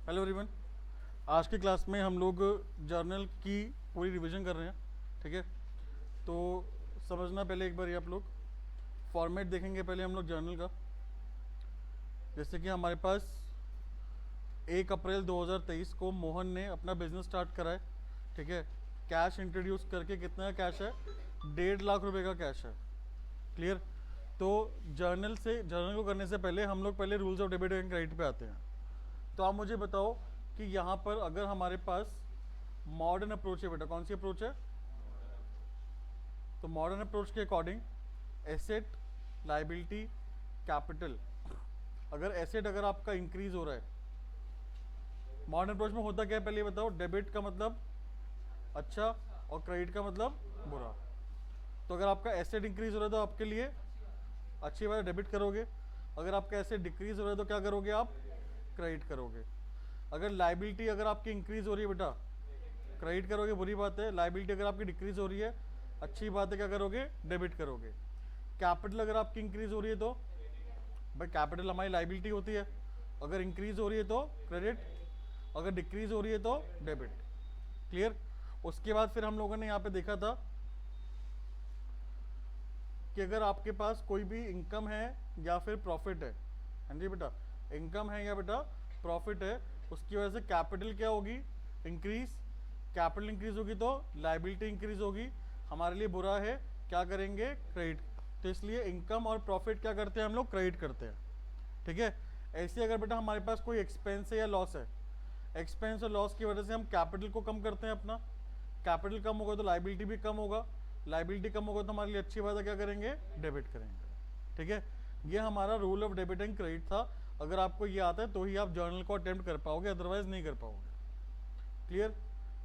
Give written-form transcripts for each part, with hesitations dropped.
Hello everyone. आज की class में हम लोग जर्नल की पूरी रिवीजन कर रहे हैं। ठीक है, तो समझना पहले एक बार ये आप लोग फॉर्मेट देखेंगे। पहले हम लोग जर्नल का, जैसे कि हमारे पास 1 अप्रैल 2023 को मोहन ने अपना बिजनेस स्टार्ट करा है। ठीक है, कैश इंट्रोड्यूस करके कितना कैश है, 1.5 लाख रुपए का कैश है। क्लियर। तो जर्नल को करने से पहले हम लोग पहले rules of debit and credit पे आते हैं। तो आप मुझे बताओ कि यहाँ पर अगर हमारे पास मॉडर्न अप्रोच है, बेटा कौन सी अप्रोच है? तो मॉडर्न अप्रोच के अकॉर्डिंग एसेट, लाइबिलिटी, कैपिटल, अगर एसेट अगर आपका इंक्रीज हो रहा है, मॉडर्न अप्रोच में होता क्या है पहले ये बताओ। डेबिट का मतलब अच्छा और क्रेडिट का मतलब बुरा। तो अगर आपका एसेट इंक्रीज हो रहा है तो आपके लिए अच्छी बात है, डेबिट करोगे। अगर आपका एसेट डिक्रीज हो रहा है तो क्या करोगे आप? क्रेडिट करोगे। अगर लाइबिलिटी अगर आपकी इंक्रीज हो रही है बेटा, क्रेडिट करोगे, बुरी बात है। लाइबिलिटी अगर आपकी डिक्रीज हो रही है, अच्छी बात है, क्या करोगे? डेबिट करोगे। कैपिटल अगर आपकी इंक्रीज हो रही है तो भाई कैपिटल हमारी लाइबिलिटी होती है, अगर इंक्रीज हो रही है तो क्रेडिट, अगर डिक्रीज हो रही है तो डेबिट। क्लियर। उसके बाद फिर हम लोगों ने यहाँ पे देखा था कि अगर आपके पास कोई भी इनकम है या फिर प्रॉफिट है, हाँ जी बेटा, इनकम है या बेटा प्रॉफिट है, उसकी वजह से कैपिटल क्या होगी? इंक्रीज। कैपिटल इंक्रीज होगी तो लाइबिलिटी इंक्रीज होगी, हमारे लिए बुरा है, क्या करेंगे? क्रेडिट। तो इसलिए इनकम और प्रॉफिट क्या करते हैं हम लोग? क्रेडिट करते हैं। ठीक है। ऐसे अगर बेटा हमारे पास कोई एक्सपेंस है या लॉस है, एक्सपेंस और लॉस की वजह से हम कैपिटल को कम करते हैं अपना, कैपिटल कम होगा तो लाइबिलिटी भी कम होगा, लाइबिलिटी कम होगा तो हमारे लिए अच्छी बात है, क्या करेंगे? डेबिट करेंगे। ठीक है, ये हमारा rule of debit and credit था। अगर आपको ये आता है तो ही आप जर्नल को अटेम्प्ट कर पाओगे, अदरवाइज नहीं कर पाओगे। क्लियर।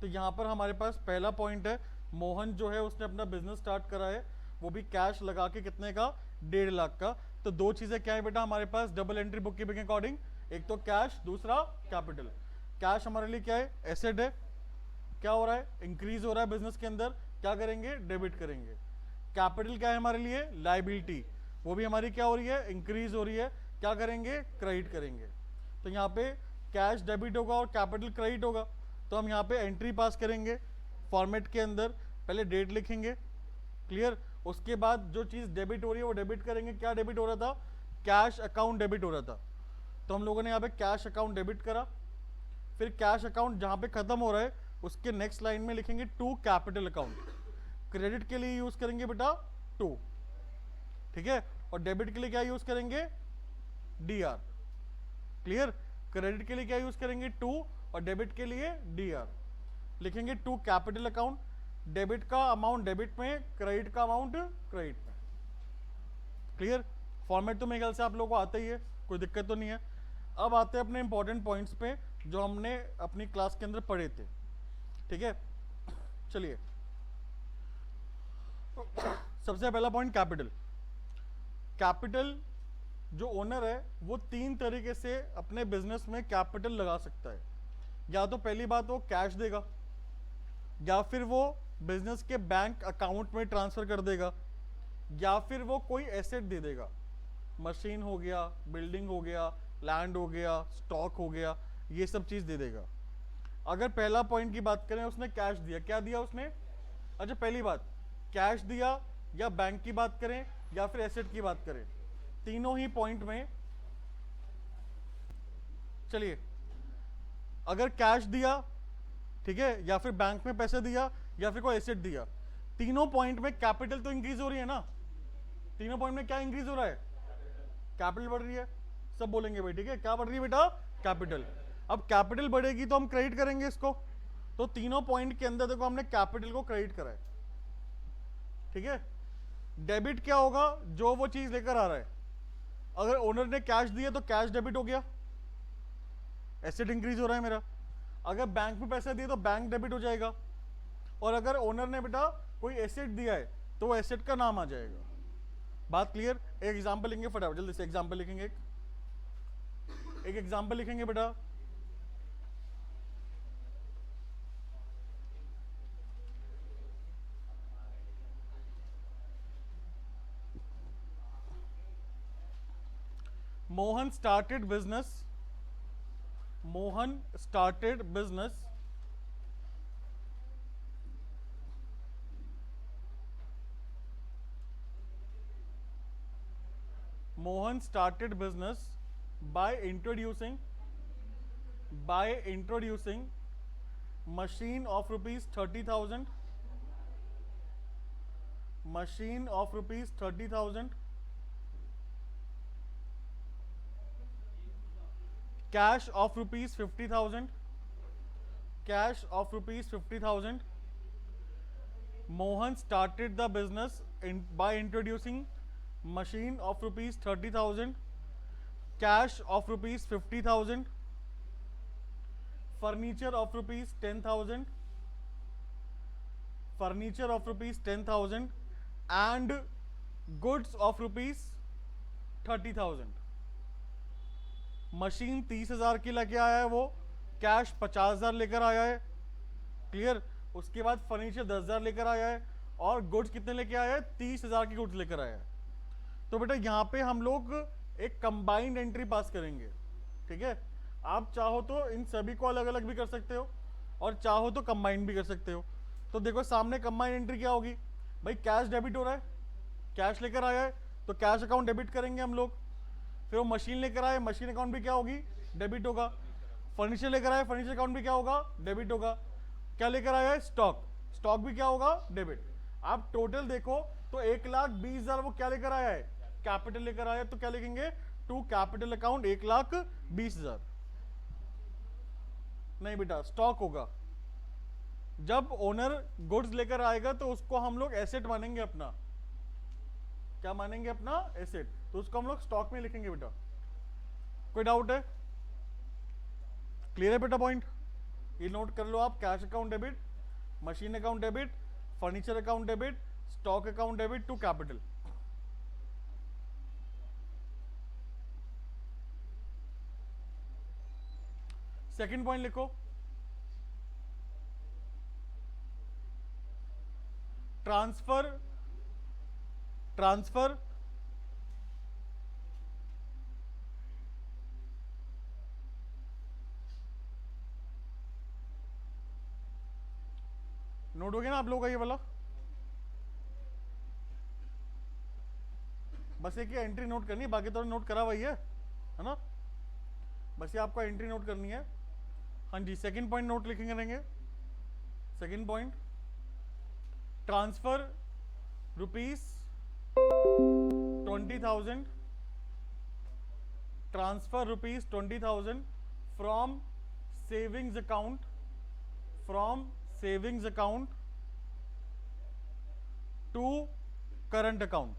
तो यहाँ पर हमारे पास पहला पॉइंट है, मोहन जो है उसने अपना बिजनेस स्टार्ट करा है, वो भी कैश लगा के, कितने का? 1.5 लाख का। तो दो चीजें क्या है बेटा हमारे पास डबल एंट्री बुक कीपिंग के अकॉर्डिंग, एक तो कैश, दूसरा कैपिटल। कैश हमारे लिए क्या है? एसेट है। क्या हो रहा है? इंक्रीज हो रहा है बिजनेस के अंदर, क्या करेंगे? डेबिट करेंगे। कैपिटल क्या है हमारे लिए? लाइबिलिटी, वो भी हमारी क्या हो रही है? इंक्रीज हो रही है, क्या करेंगे? क्रेडिट करेंगे। तो यहाँ पे कैश डेबिट होगा और कैपिटल क्रेडिट होगा। तो हम यहाँ पे एंट्री पास करेंगे फॉर्मेट के अंदर, पहले डेट लिखेंगे। क्लियर। उसके बाद जो चीज़ डेबिट हो रही है वो डेबिट करेंगे। क्या डेबिट हो रहा था? कैश अकाउंट डेबिट हो रहा था, तो हम लोगों ने यहाँ पे कैश अकाउंट डेबिट करा। फिर कैश अकाउंट जहाँ पे खत्म हो रहा है उसके नेक्स्ट लाइन में लिखेंगे टू कैपिटल अकाउंट। क्रेडिट के लिए यूज करेंगे बेटा टू, ठीक है, और डेबिट के लिए क्या यूज करेंगे? D R. क्लियर। क्रेडिट के लिए क्या यूज करेंगे? टू, और डेबिट के लिए डी आर। लिखेंगे टू कैपिटल अकाउंट, डेबिट का अमाउंट डेबिट में, क्रेडिट का अमाउंट क्रेडिट में। क्लियर। फॉर्मेट तो मेरे ख्याल से आप लोगों को आता ही है, कोई दिक्कत तो नहीं है। अब आते हैं अपने इंपॉर्टेंट पॉइंट्स पे जो हमने अपनी क्लास के अंदर पढ़े थे। ठीक है, चलिए। सबसे पहला पॉइंट कैपिटल। कैपिटल जो ओनर है वो 3 तरीके से अपने बिजनेस में कैपिटल लगा सकता है। या तो पहली बात वो कैश देगा, या फिर वो बिजनेस के बैंक अकाउंट में ट्रांसफर कर देगा, या फिर वो कोई एसेट दे देगा। मशीन हो गया, बिल्डिंग हो गया, लैंड हो गया, स्टॉक हो गया, ये सब चीज दे देगा। अगर पहला पॉइंट की बात करें, उसने कैश दिया, क्या दिया उसने? अच्छा, पहली बात कैश दिया, या बैंक की बात करें या फिर एसेट की बात करें, तीनों ही पॉइंट में, चलिए, अगर कैश दिया, ठीक है, या फिर बैंक में पैसे दिया, या फिर कोई एसेट दिया, तीनों पॉइंट में कैपिटल तो इंक्रीज हो रही है ना। तीनों पॉइंट में क्या इंक्रीज हो रहा है? कैपिटल बढ़ रही है। सब बोलेंगे भाई, ठीक है, क्या बढ़ रही है बेटा? कैपिटल। अब कैपिटल बढ़ेगी तो हम क्रेडिट करेंगे इसको। तो तीनों पॉइंट के अंदर देखो हमने कैपिटल को क्रेडिट करा है। ठीक है। डेबिट क्या होगा? जो वो चीज लेकर आ रहा है। अगर ओनर ने कैश दिया तो कैश डेबिट हो गया, एसेट इंक्रीज हो रहा है मेरा। अगर बैंक में पैसे दिए तो बैंक डेबिट हो जाएगा। और अगर ओनर ने बेटा कोई एसेट दिया है तो वो एसेट का नाम आ जाएगा। बात क्लियर? एक एग्जांपल लेंगे फटाफट, जल्दी से एग्जांपल लिखेंगे। एक एग्जांपल लिखेंगे बेटा। Mohan started business Mohan started business Mohan started business by introducing machine of rupees 30,000, machine of rupees 30,000, cash of rupees 50,000, cash of rupees 50,000. Mohan started the business by introducing machine of rupees 30,000, cash of rupees 50,000, furniture of rupees 10,000, furniture of rupees 10,000 and goods of rupees 30,000. Machine 30,000 की लेके आया है वो, cash 50,000 लेकर आया है, clear. उसके बाद फर्नीचर 10,000 लेकर आया है और गुड्स कितने लेके आया है, 30,000 की गुड्स लेकर आया है। तो बेटा यहाँ पे हम लोग एक कंबाइंड एंट्री पास करेंगे, ठीक है। आप चाहो तो इन सभी को अलग अलग भी कर सकते हो और चाहो तो कंबाइंड भी कर सकते हो। तो देखो सामने कंबाइंड एंट्री क्या होगी भाई, कैश डेबिट हो रहा है, कैश लेकर आया है तो कैश अकाउंट डेबिट करेंगे हम लोग। फिर वो मशीन लेकर आए, मशीन अकाउंट भी क्या होगी, डेबिट होगा। फर्नीचर लेकर आए, फर्नीचर अकाउंट भी क्या होगा, डेबिट होगा। क्या लेकर आया है, स्टॉक, स्टॉक भी क्या होगा, डेबिट। आप टोटल देखो तो 1,20,000 वो क्या लेकर आया है, कैपिटल लेकर आया। तो क्या लिखेंगे, टू कैपिटल अकाउंट 1,20,000। नहीं बेटा, स्टॉक होगा। जब ओनर गुड्स लेकर आएगा तो उसको हम लोग एसेट मानेंगे अपना, क्या मानेंगे, अपना एसेट। तो उसको हम लोग स्टॉक में लिखेंगे बेटा। कोई डाउट है, क्लियर है बेटा पॉइंट। ये नोट कर लो आप, cash account debit, machine account debit, furniture account debit, stock account debit to capital. Second point लिखो, ट्रांसफर नोट हो गया ना आप लोगों का ये वाला। बस एक ही एंट्री नोट करनी है, बाकी तो नोट करा वही है ना। बस ये आपको एंट्री नोट करनी है। हाँ जी, सेकंड पॉइंट नोट लिखेंगे रहेंगे। Second point, transfer rupees 20,000, transfer rupees 20,000 from savings account, from savings account to current account,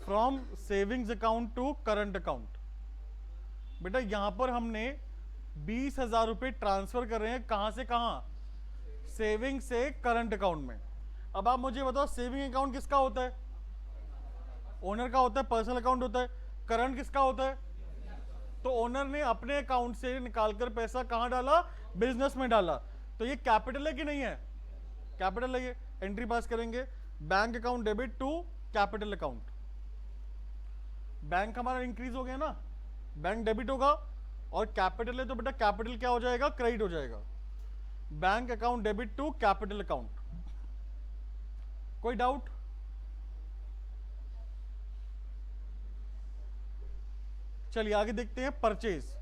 from savings account to current account. बेटा यहां पर हमने 20,000 रुपए ट्रांसफर कर रहे हैं, कहां से कहां, सेविंग से करंट अकाउंट में। अब आप मुझे बताओ, सेविंग अकाउंट किसका होता है, ओनर का होता है, पर्सनल अकाउंट होता है। करंट किसका होता है, तो ओनर ने अपने अकाउंट से निकालकर पैसा कहां डाला, बिजनेस में डाला। तो ये कैपिटल है कि नहीं है, कैपिटल है। ये एंट्री पास करेंगे, bank account debit to capital account. Bank हमारा इंक्रीज हो गया ना, बैंक डेबिट होगा, और कैपिटल है तो बेटा कैपिटल क्या हो जाएगा, क्रेडिट हो जाएगा। Bank account debit to capital account. कोई डाउट, चलिए आगे देखते हैं, परचेज।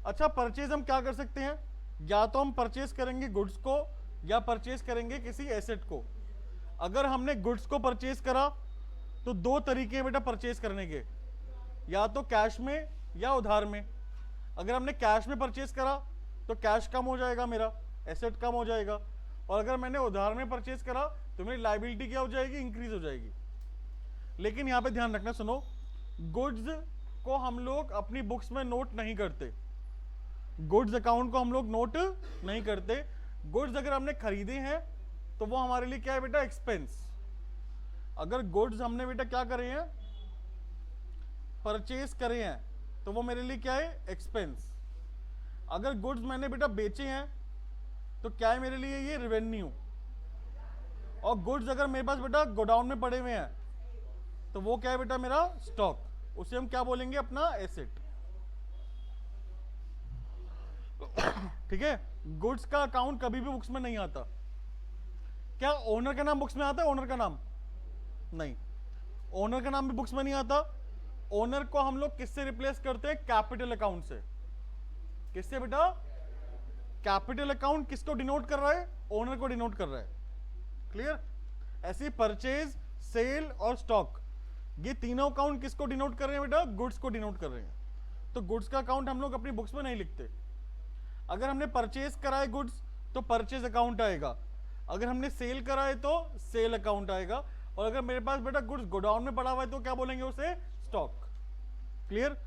अच्छा, परचेज हम क्या कर सकते हैं, या तो हम परचेज करेंगे गुड्स को या परचेज करेंगे किसी एसेट को। अगर हमने गुड्स को परचेज करा तो दो तरीके हैं बेटा परचेज करने के, या तो कैश में या उधार में। अगर हमने कैश में परचेज करा तो कैश कम हो जाएगा मेरा, एसेट कम हो जाएगा। और अगर मैंने उधार में परचेज करा तो मेरी लायबिलिटी क्या हो जाएगी, इंक्रीज हो जाएगी। लेकिन यहां पे ध्यान रखना, सुनो, गुड्स को हम लोग अपनी बुक्स में नोट नहीं करते, गुड्स अकाउंट को हम लोग नोट नहीं करते। गुड्स अगर हमने खरीदे हैं तो वो हमारे लिए क्या है बेटा, एक्सपेंस। अगर गुड्स हमने बेटा क्या करे हैं, परचेज करे हैं, तो वो मेरे लिए क्या है, एक्सपेंस। अगर गुड्स मैंने बेटा बेचे हैं तो क्या है मेरे लिए, ये रेवेन्यू। और गुड्स अगर मेरे पास बेटा गोडाउन में पड़े हुए हैं तो वो क्या है बेटा, मेरा स्टॉक। उसे हम क्या बोलेंगे, अपना एसेट। ठीक है, गुड्स का अकाउंट कभी भी बुक्स में नहीं आता। क्या ओनर का नाम बुक्स में आता है? ओनर का नाम नहीं, ओनर का नाम भी बुक्स में नहीं आता। ओनर को हम लोग किससे रिप्लेस करते हैं? कैपिटल अकाउंट से। किससे बेटा? कैपिटल अकाउंट किसको डिनोट कर रहा है? ओनर को डिनोट कर रहा है। क्लियर? ऐसे परचेज, सेल और स्टॉक, ये तीनों अकाउंट किसको डिनोट कर रहे हैं बेटा? गुड्स को डिनोट कर रहे हैं। तो गुड्स का अकाउंट हम लोग अपनी बुक्स में नहीं लिखते। अगर हमने परचेज करा है गुड्स तो परचेज अकाउंट आएगा, अगर हमने सेल करा है तो सेल अकाउंट आएगा, और अगर मेरे पास बेटा गुड्स गोडाउन में पड़ा हुआ है तो क्या बोलेंगे उसे? स्टॉक। क्लियर?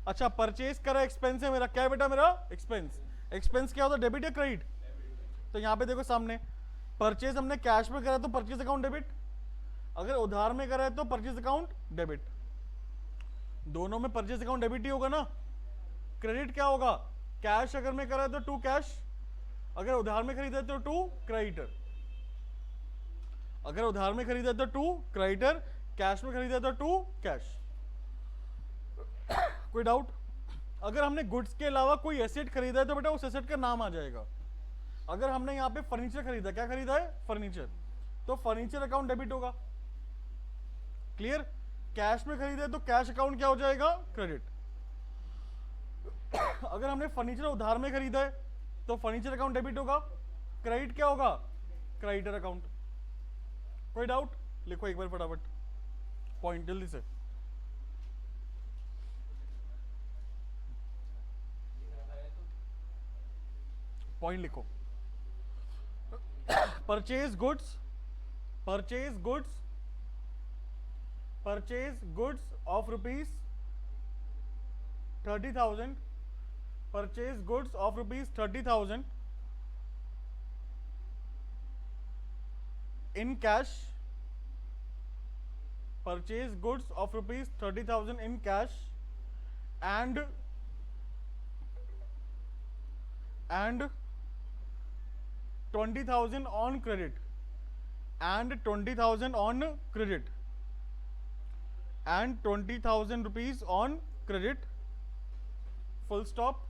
अच्छा, परचेज करा एक्सपेंस है मेरा, क्या है बेटा? मेरा एक्सपेंस। एक्सपेंस क्या होता है? डेबिट या क्रेडिट? तो यहां पे देखो सामने, परचेज हमने कैश में करा तो परचेज अकाउंट डेबिट, अगर उधार में करा है तो परचेज अकाउंट डेबिट। दोनों में परचेज अकाउंट डेबिट ही होगा ना। क्रेडिट क्या होगा? कैश अगर में करा है तो टू कैश, अगर उधार में खरीदा है तो टू क्रेडिटर। अगर उधार में खरीदा है तो टू क्रेडिटर, कैश में खरीदा है तो टू कैश। कोई डाउट? अगर हमने गुड्स के अलावा कोई एसेट खरीदा है तो बेटा उस एसेट का नाम आ जाएगा। अगर हमने यहाँ पे फर्नीचर खरीदा, क्या खरीदा है? फर्नीचर, तो फर्नीचर अकाउंट डेबिट होगा। क्लियर? कैश में खरीदा है तो कैश अकाउंट क्या हो जाएगा? क्रेडिट। अगर हमने फर्नीचर उधार में खरीदा है तो फर्नीचर अकाउंट डेबिट होगा। क्रेडिट क्या होगा? Creditor account. कोई डाउट? लिखो एक बार फटाफट पॉइंट जल्दी से। पॉइंट लिखो। Purchase goods, purchase goods, purchase goods of rupees 30,000, purchase goods of rupees 30,000 in cash, purchase goods of rupees 30,000 in cash and 20,000 on credit, and 20,000 on credit, and 20,000 rupees on credit, full stop,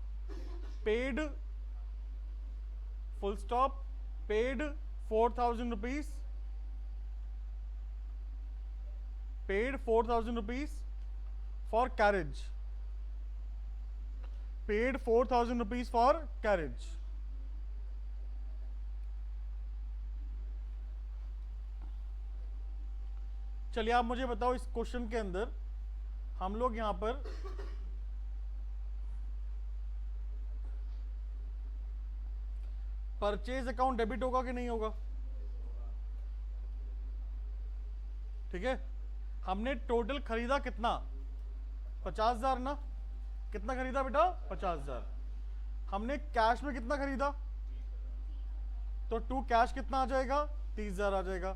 paid, full stop, paid 4,000 rupees, paid 4,000 rupees for carriage, paid 4,000 rupees for carriage। चलिए आप मुझे बताओ, इस question के अंदर हम लोग यहां पर परचेज अकाउंट डेबिट होगा कि नहीं होगा? ठीक है, हमने टोटल खरीदा कितना? 50,000 ना। कितना खरीदा बेटा? 50,000। हमने कैश में कितना खरीदा? तो टू कैश कितना आ जाएगा? 30,000 आ जाएगा।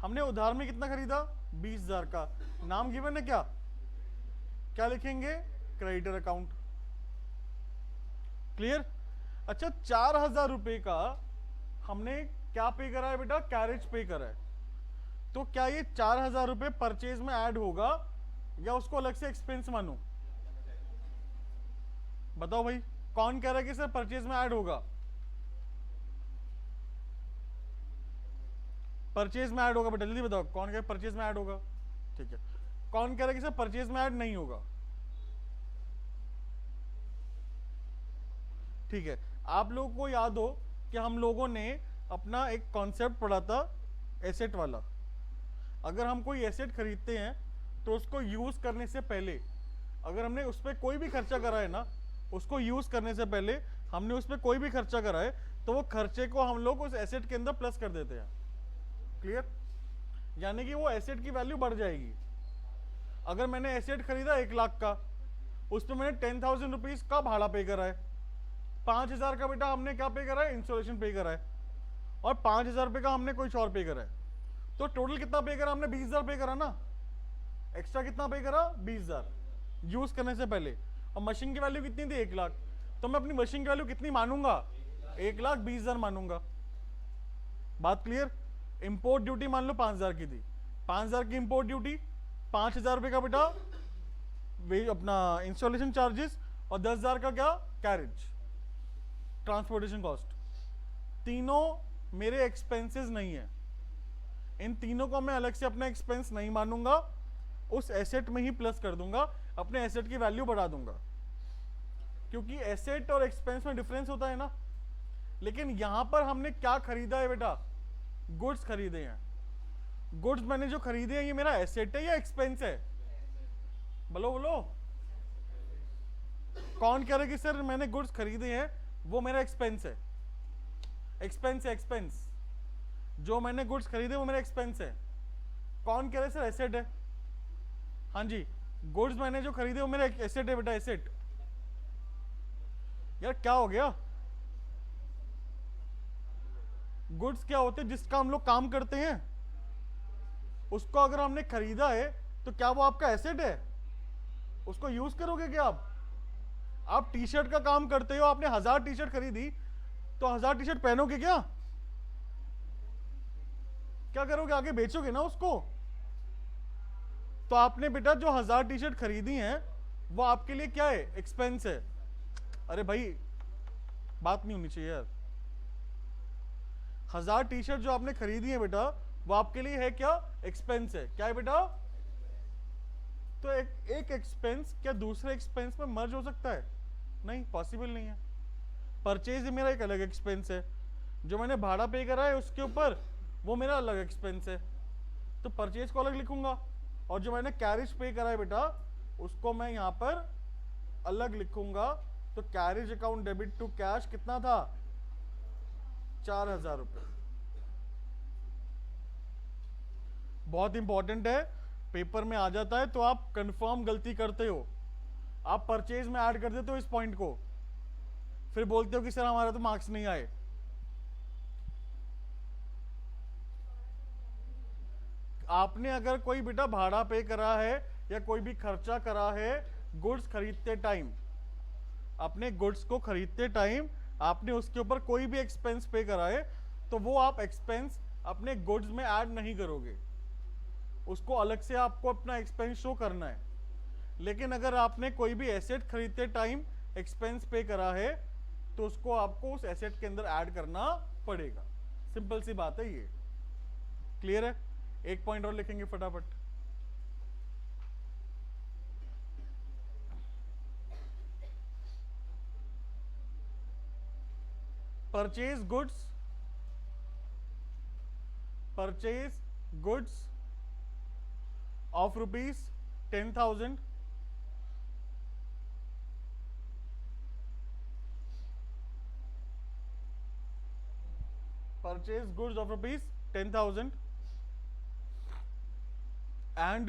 हमने उधार में कितना खरीदा? 20,000 का। नाम गिवन है क्या? क्या लिखेंगे? Creditor account. क्लियर? अच्छा, 4,000 रुपए का हमने क्या पे करा है बेटा? कैरेज पे करा है। तो क्या ये 4,000 रुपए परचेज में ऐड होगा या उसको अलग से एक्सपेंस मानूं? बताओ भाई, कौन कह रहा है कि सर परचेज में ऐड होगा? परचेज में ऐड होगा बेटा, जल्दी बताओ कौन कह रहा है परचेज में ऐड होगा? ठीक है, कौन कह रहा है कि सर परचेज में ऐड नहीं होगा? ठीक है, आप लोगों को याद हो कि हम लोगों ने अपना एक कॉन्सेप्ट पढ़ा था एसेट वाला। अगर हम कोई एसेट खरीदते हैं तो उसको यूज करने से पहले, अगर हमने उस पर कोई भी खर्चा करा है ना, उसको यूज करने से पहले हमने उस पर कोई भी खर्चा करा है तो वो खर्चे को हम लोग उस एसेट के अंदर प्लस कर देते हैं। क्लियर? यानी कि वो एसेट की वैल्यू बढ़ जाएगी। अगर मैंने एसेट खरीदा 1 लाख का, उस पर मैंने 10,000 रुपीज का भाड़ा पे करा है, 5,000 का बेटा हमने क्या पे करा है? इंस्टॉलेशन पे करा है, और 5,000 रुपए का हमने कुछ और पे करा है। तो टोटल कितना पे करा हमने? 20,000 पे करा ना। एक्स्ट्रा कितना पे करा? 20,000 यूज करने से पहले। और मशीन की वैल्यू कितनी थी? 1 लाख। तो मैं अपनी मशीन की वैल्यू कितनी मानूंगा? 1,20,000 मानूंगा। बात क्लियर? इंपोर्ट ड्यूटी मान लो 5,000 की थी, 5,000 की इंपोर्ट ड्यूटी, 5,000 रुपए का बेटा वे अपना इंस्टॉलेशन चार्जेस, और 10,000 का क्या? कैरेज। ट्रांसपोर्टेशन कॉस्ट, तीनों मेरे एक्सपेंसेस नहीं है। इन तीनों को मैं अलग से अपना एक्सपेंस नहीं मानूंगा, उस एसेट में ही प्लस कर दूंगा, अपने एसेट की वैल्यू बढ़ा दूंगा, क्योंकि एसेट और एक्सपेंस में डिफरेंस होता है ना। लेकिन यहां पर हमने क्या खरीदा है बेटा? गुड्स खरीदे हैं। गुड्स मैंने जो खरीदे हैं ये मेरा एसेट है या एक्सपेंस है? बोलो बोलो, कौन कह रहा है कि सर मैंने गुड्स खरीदे हैं वो मेरा एक्सपेंस है? एक्सपेंस है, एक्सपेंस। जो मैंने गुड्स खरीदे वो मेरा एक्सपेंस है। कौन कह रहा है सर एसेट है? हाँ जी, गुड्स मैंने जो खरीदे वो मेरा एसेट है बेटा, एसेट। यार क्या हो गया? गुड्स क्या होते हैं? जिसका हम लोग काम करते हैं, उसको अगर हमने खरीदा है तो क्या वो आपका एसेट है? उसको यूज करोगे क्या आप टी शर्ट का काम करते हो, आपने 1000 टी शर्ट खरीदी तो 1000 टी शर्ट पहनोगे क्या? क्या करोगे? आगे बेचोगे ना उसको। तो आपने बेटा जो 1000 टी शर्ट खरीदी हैं वो आपके लिए क्या है? एक्सपेंस है। अरे भाई बात नहीं होनी चाहिए यार। 1000 टी शर्ट जो आपने खरीदी है बेटा वो आपके लिए है क्या? एक्सपेंस है। क्या है बेटा? तो एक एक्सपेंस क्या दूसरे एक्सपेंस में मर्ज हो सकता है? नहीं, पॉसिबल नहीं है। परचेज मेरा एक अलग एक्सपेंस है, जो मैंने भाड़ा पे करा है उसके ऊपर वो मेरा अलग एक्सपेंस है, तो परचेज को अलग लिखूंगा, और जो मैंने कैरेज पे करा है बेटा उसको मैं यहां पर अलग लिखूंगा। तो carriage account debit to cash कितना था? 4000 रुपए। बहुत इंपॉर्टेंट है, पेपर में आ जाता है तो आप कंफर्म गलती करते हो। आप परचेज में ऐड कर देते हो इस पॉइंट को, फिर बोलते हो कि सर हमारा तो मार्क्स नहीं आए। आपने अगर कोई बेटा भाड़ा पे करा है या कोई भी खर्चा करा है गुड्स खरीदते टाइम, अपने गुड्स को खरीदते टाइम आपने उसके ऊपर कोई भी एक्सपेंस पे करा है, तो वो आप एक्सपेंस अपने गुड्स में ऐड नहीं करोगे, उसको अलग से आपको अपना एक्सपेंस शो करना है। लेकिन अगर आपने कोई भी एसेट खरीदते टाइम एक्सपेंस पे करा है तो उसको आपको उस एसेट के अंदर ऐड करना पड़ेगा। सिंपल सी बात है ये। क्लियर है? एक पॉइंट और लिखेंगे फटाफट। Purchase goods of rupees 10,000 purchase goods of rupees 10,000 and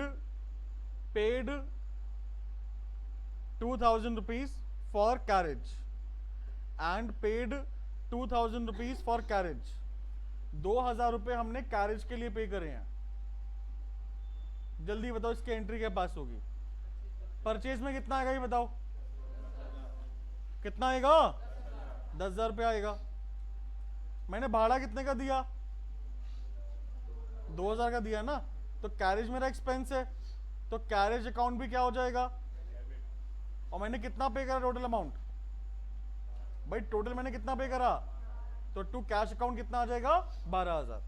paid 2,000 rupees for carriage and paid 2,000 rupees for carriage। 2,000 रुपए हमने कैरेज के लिए पे करे हैं। जल्दी बताओ इसकी एंट्री क्या पास होगी? परचेज में कितना आएगा ये बताओ? कितना आएगा? 10,000 रुपये आएगा। मैंने भाड़ा कितने का दिया? 2,000 का दिया ना, तो कैरेज मेरा एक्सपेंस है, तो कैरेज अकाउंट भी क्या हो जाएगा? और मैंने कितना पे करा टोटल अमाउंट? भाई टोटल मैंने कितना पे करा? तो टू कैश अकाउंट कितना आ जाएगा? 12,000।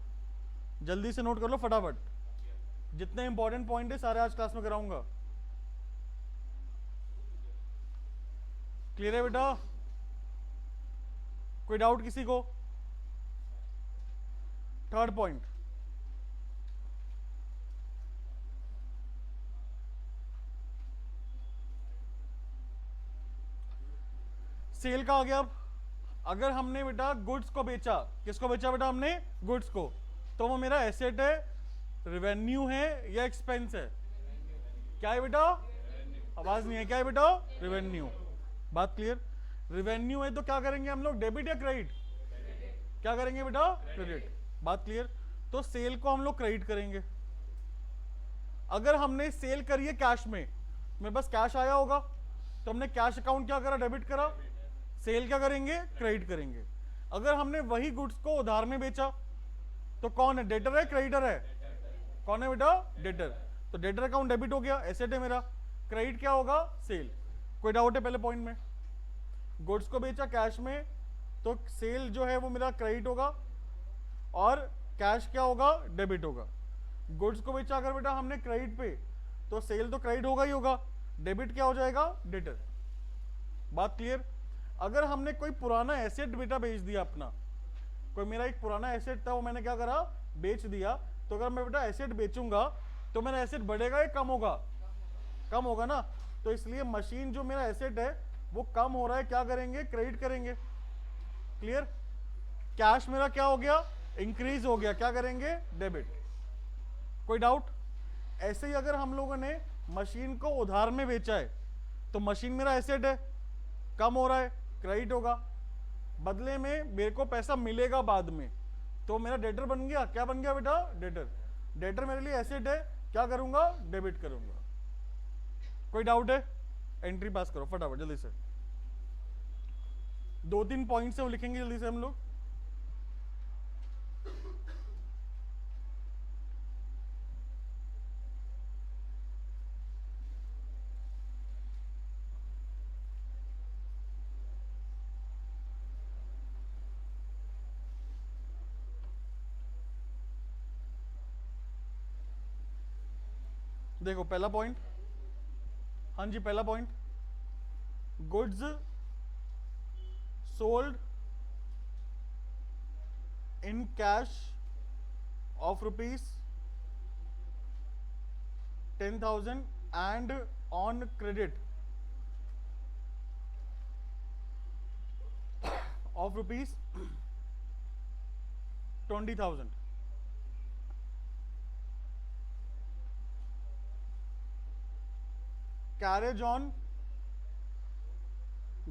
जल्दी से नोट कर लो फटाफट, जितने इंपॉर्टेंट पॉइंट है सारे आज क्लास में कराऊंगा। क्लियर है बेटा? कोई डाउट किसी को? थर्ड पॉइंट, सेल का आ गया। अब अगर हमने बेटा गुड्स को बेचा, किसको बेचा बेटा हमने? गुड्स को, तो वो मेरा एसेट है, रेवेन्यू है या एक्सपेंस है? क्या है बेटा? आवाज नहीं है। क्या है बेटा? रेवेन्यू। बात क्लियर? रेवेन्यू है तो क्या करेंगे हम लोग? डेबिट या क्रेडिट? क्या करेंगे बेटा? क्रेडिट। बात क्लियर? तो सेल को हम लोग क्रेडिट करेंगे। अगर हमने सेल करी है कैश में, मेरे पास कैश आया होगा, तो हमने कैश अकाउंट क्या करा? डेबिट करा। सेल क्या करेंगे? क्रेडिट करेंगे। अगर हमने वही गुड्स को उधार में बेचा तो कौन है? डेटर है, क्रेडिटर है? कौन है बेटा? डेटर। तो डेटर अकाउंट डेबिट हो गया, एसेट है मेरा। क्रेडिट क्या होगा? सेल। कोई डाउट है पहले पॉइंट में? गुड्स को बेचा कैश में, तो सेल जो है वो मेरा क्रेडिट होगा और कैश क्या होगा, डेबिट होगा। गुड्स को बेचा अगर बेटा हमने क्रेडिट पे, तो सेल तो क्रेडिट होगा ही होगा, डेबिट क्या हो जाएगा, डेटर। बात क्लियर। अगर हमने कोई पुराना एसेट बेटा बेच दिया अपना, कोई मेरा एक पुराना एसेट था वो मैंने क्या करा, बेच दिया, तो अगर मैं बेटा एसेट बेचूंगा तो मेरा एसेट बढ़ेगा या कम होगा, कम होगा ना। तो इसलिए मशीन जो मेरा एसेट है वो कम हो रहा है, क्या करेंगे, क्रेडिट करेंगे। क्लियर। कैश मेरा क्या हो गया, इंक्रीज हो गया, क्या करेंगे, डेबिट। कोई डाउट। ऐसे ही अगर हम लोगों ने मशीन को उधार में बेचा है, तो मशीन मेरा एसेट है, कम हो रहा है, क्रेडिट होगा, बदले में मेरे को पैसा मिलेगा बाद में, तो मेरा डेटर बन गया, क्या बन गया बेटा, डेटर। डेटर मेरे लिए एसेट है, क्या करूंगा, डेबिट करूंगा। कोई डाउट है, एंट्री पास करो फटाफट जल्दी से। 2-3 पॉइंट्स है वो लिखेंगे जल्दी से हम लोग। देखो पहला पॉइंट, हाँ जी पहला point, goods sold in cash of ₹10,000 and on credit of ₹20,000। carriage on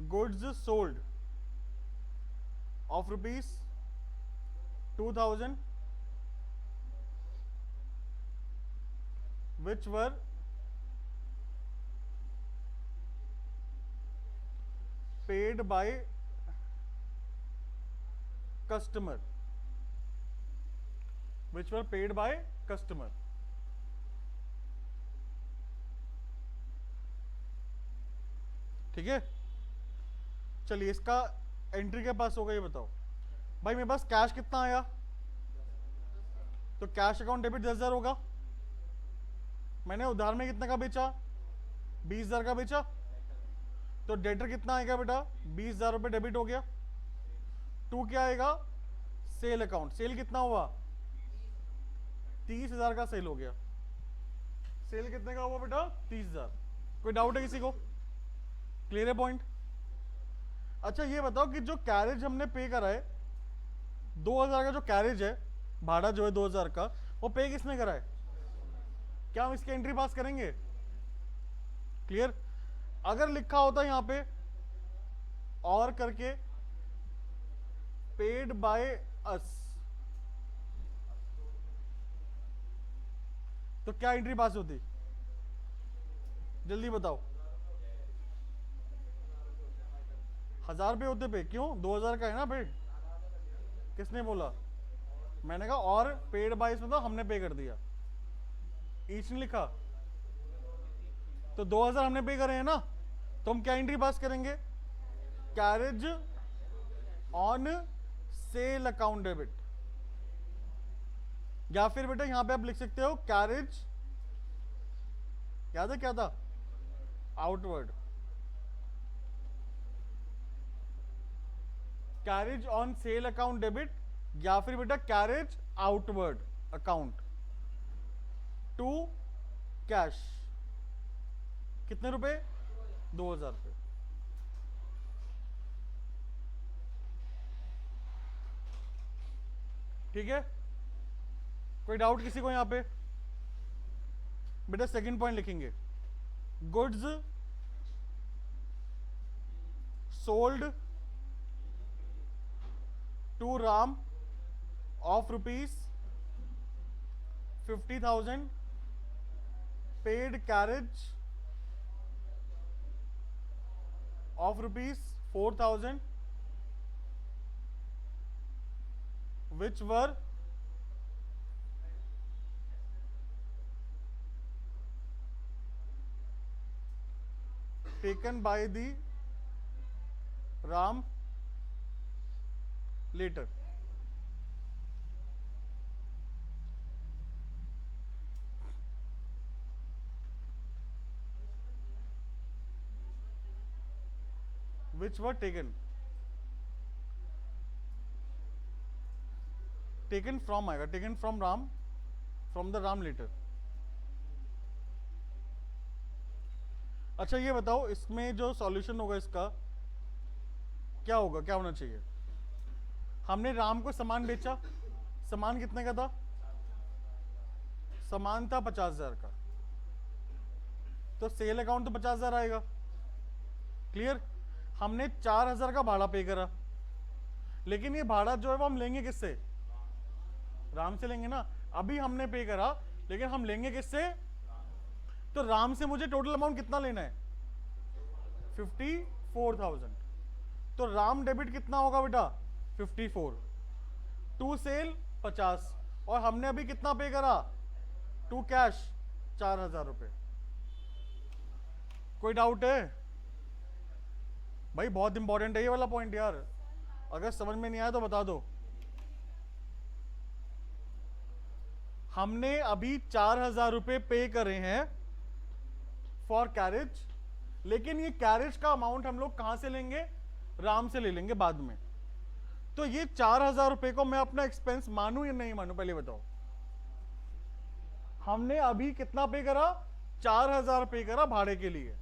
goods sold of ₹2,000 which were paid by customer, which were paid by customer। ठीक है, चलिए इसका एंट्री के पास होगा, ये बताओ भाई मेरे पास कैश कितना आया, तो कैश अकाउंट डेबिट 10,000 होगा। मैंने उधार में कितने का बेचा, 20,000 का बेचा, तो डेटर कितना आएगा बेटा, 20,000 रुपये डेबिट हो गया। टू क्या आएगा, सेल अकाउंट, सेल कितना हुआ, 30,000 का सेल हो गया। सेल कितने का हुआ बेटा, 30,000। कोई डाउट है किसी को, क्लियर है पॉइंट। अच्छा ये बताओ कि जो कैरेज हमने पे करा है 2,000 का, जो कैरेज है भाड़ा जो है 2,000 का, वो पे किसने करा है, क्या हम इसकी एंट्री पास करेंगे, क्लियर। अगर लिखा होता यहां पे और करके पेड बाय अस, तो क्या एंट्री पास होती, जल्दी बताओ। 1,000 रुपये होते पे, क्यों, 2,000 का है ना पेड, किसने बोला, मैंने कहा और पेड बाय इसमें तो हमने पे कर दिया, ईच ने लिखा, तो 2,000 हमने पे करे हैं ना, तो हम क्या एंट्री पास करेंगे, carriage on sale account debit, या फिर बेटा यहां पे आप लिख सकते हो कैरेज, याद है क्या था, outward, carriage on sale account debit, या फिर बेटा carriage outward account to cash. कितने रुपए, 2,000 रुपये। ठीक है, कोई डाउट किसी को यहां पे, बेटा सेकंड पॉइंट लिखेंगे, goods sold to Ram of ₹50,000 paid carriage of ₹4,000 which were taken by the Ram later. Which were taken from आएगा, taken from Ram, from the Ram later. अच्छा ये बताओ इसमें जो सॉल्यूशन होगा इसका क्या होगा, क्या होना चाहिए? हमने राम को सामान बेचा, सामान कितने का था? सामान था 50,000 का, तो सेल अकाउंट तो 50,000 आएगा। क्लियर? हमने 4,000 का भाड़ा पे करा, लेकिन ये भाड़ा जो है वो हम लेंगे किससे? राम से लेंगे ना। अभी हमने पे करा, लेकिन हम लेंगे किससे? तो राम से मुझे टोटल अमाउंट कितना लेना है? 54,000। तो राम डेबिट कितना होगा बेटा? 54 टू सेल 50, और हमने अभी कितना पे करा? टू कैश 4,000 रुपए। कोई डाउट है भाई? बहुत इंपॉर्टेंट है ये वाला पॉइंट यार, अगर समझ में नहीं आया तो बता दो। हमने अभी 4,000 रुपए पे करे हैं फॉर कैरेज, लेकिन ये कैरेज का अमाउंट हम लोग कहां से लेंगे? राम से ले लेंगे बाद में। तो ये 4,000 रुपए को मैं अपना एक्सपेंस मानूं या नहीं मानूं, पहले बताओ। हमने अभी कितना पे करा? 4,000 पे करा भाड़े के लिए,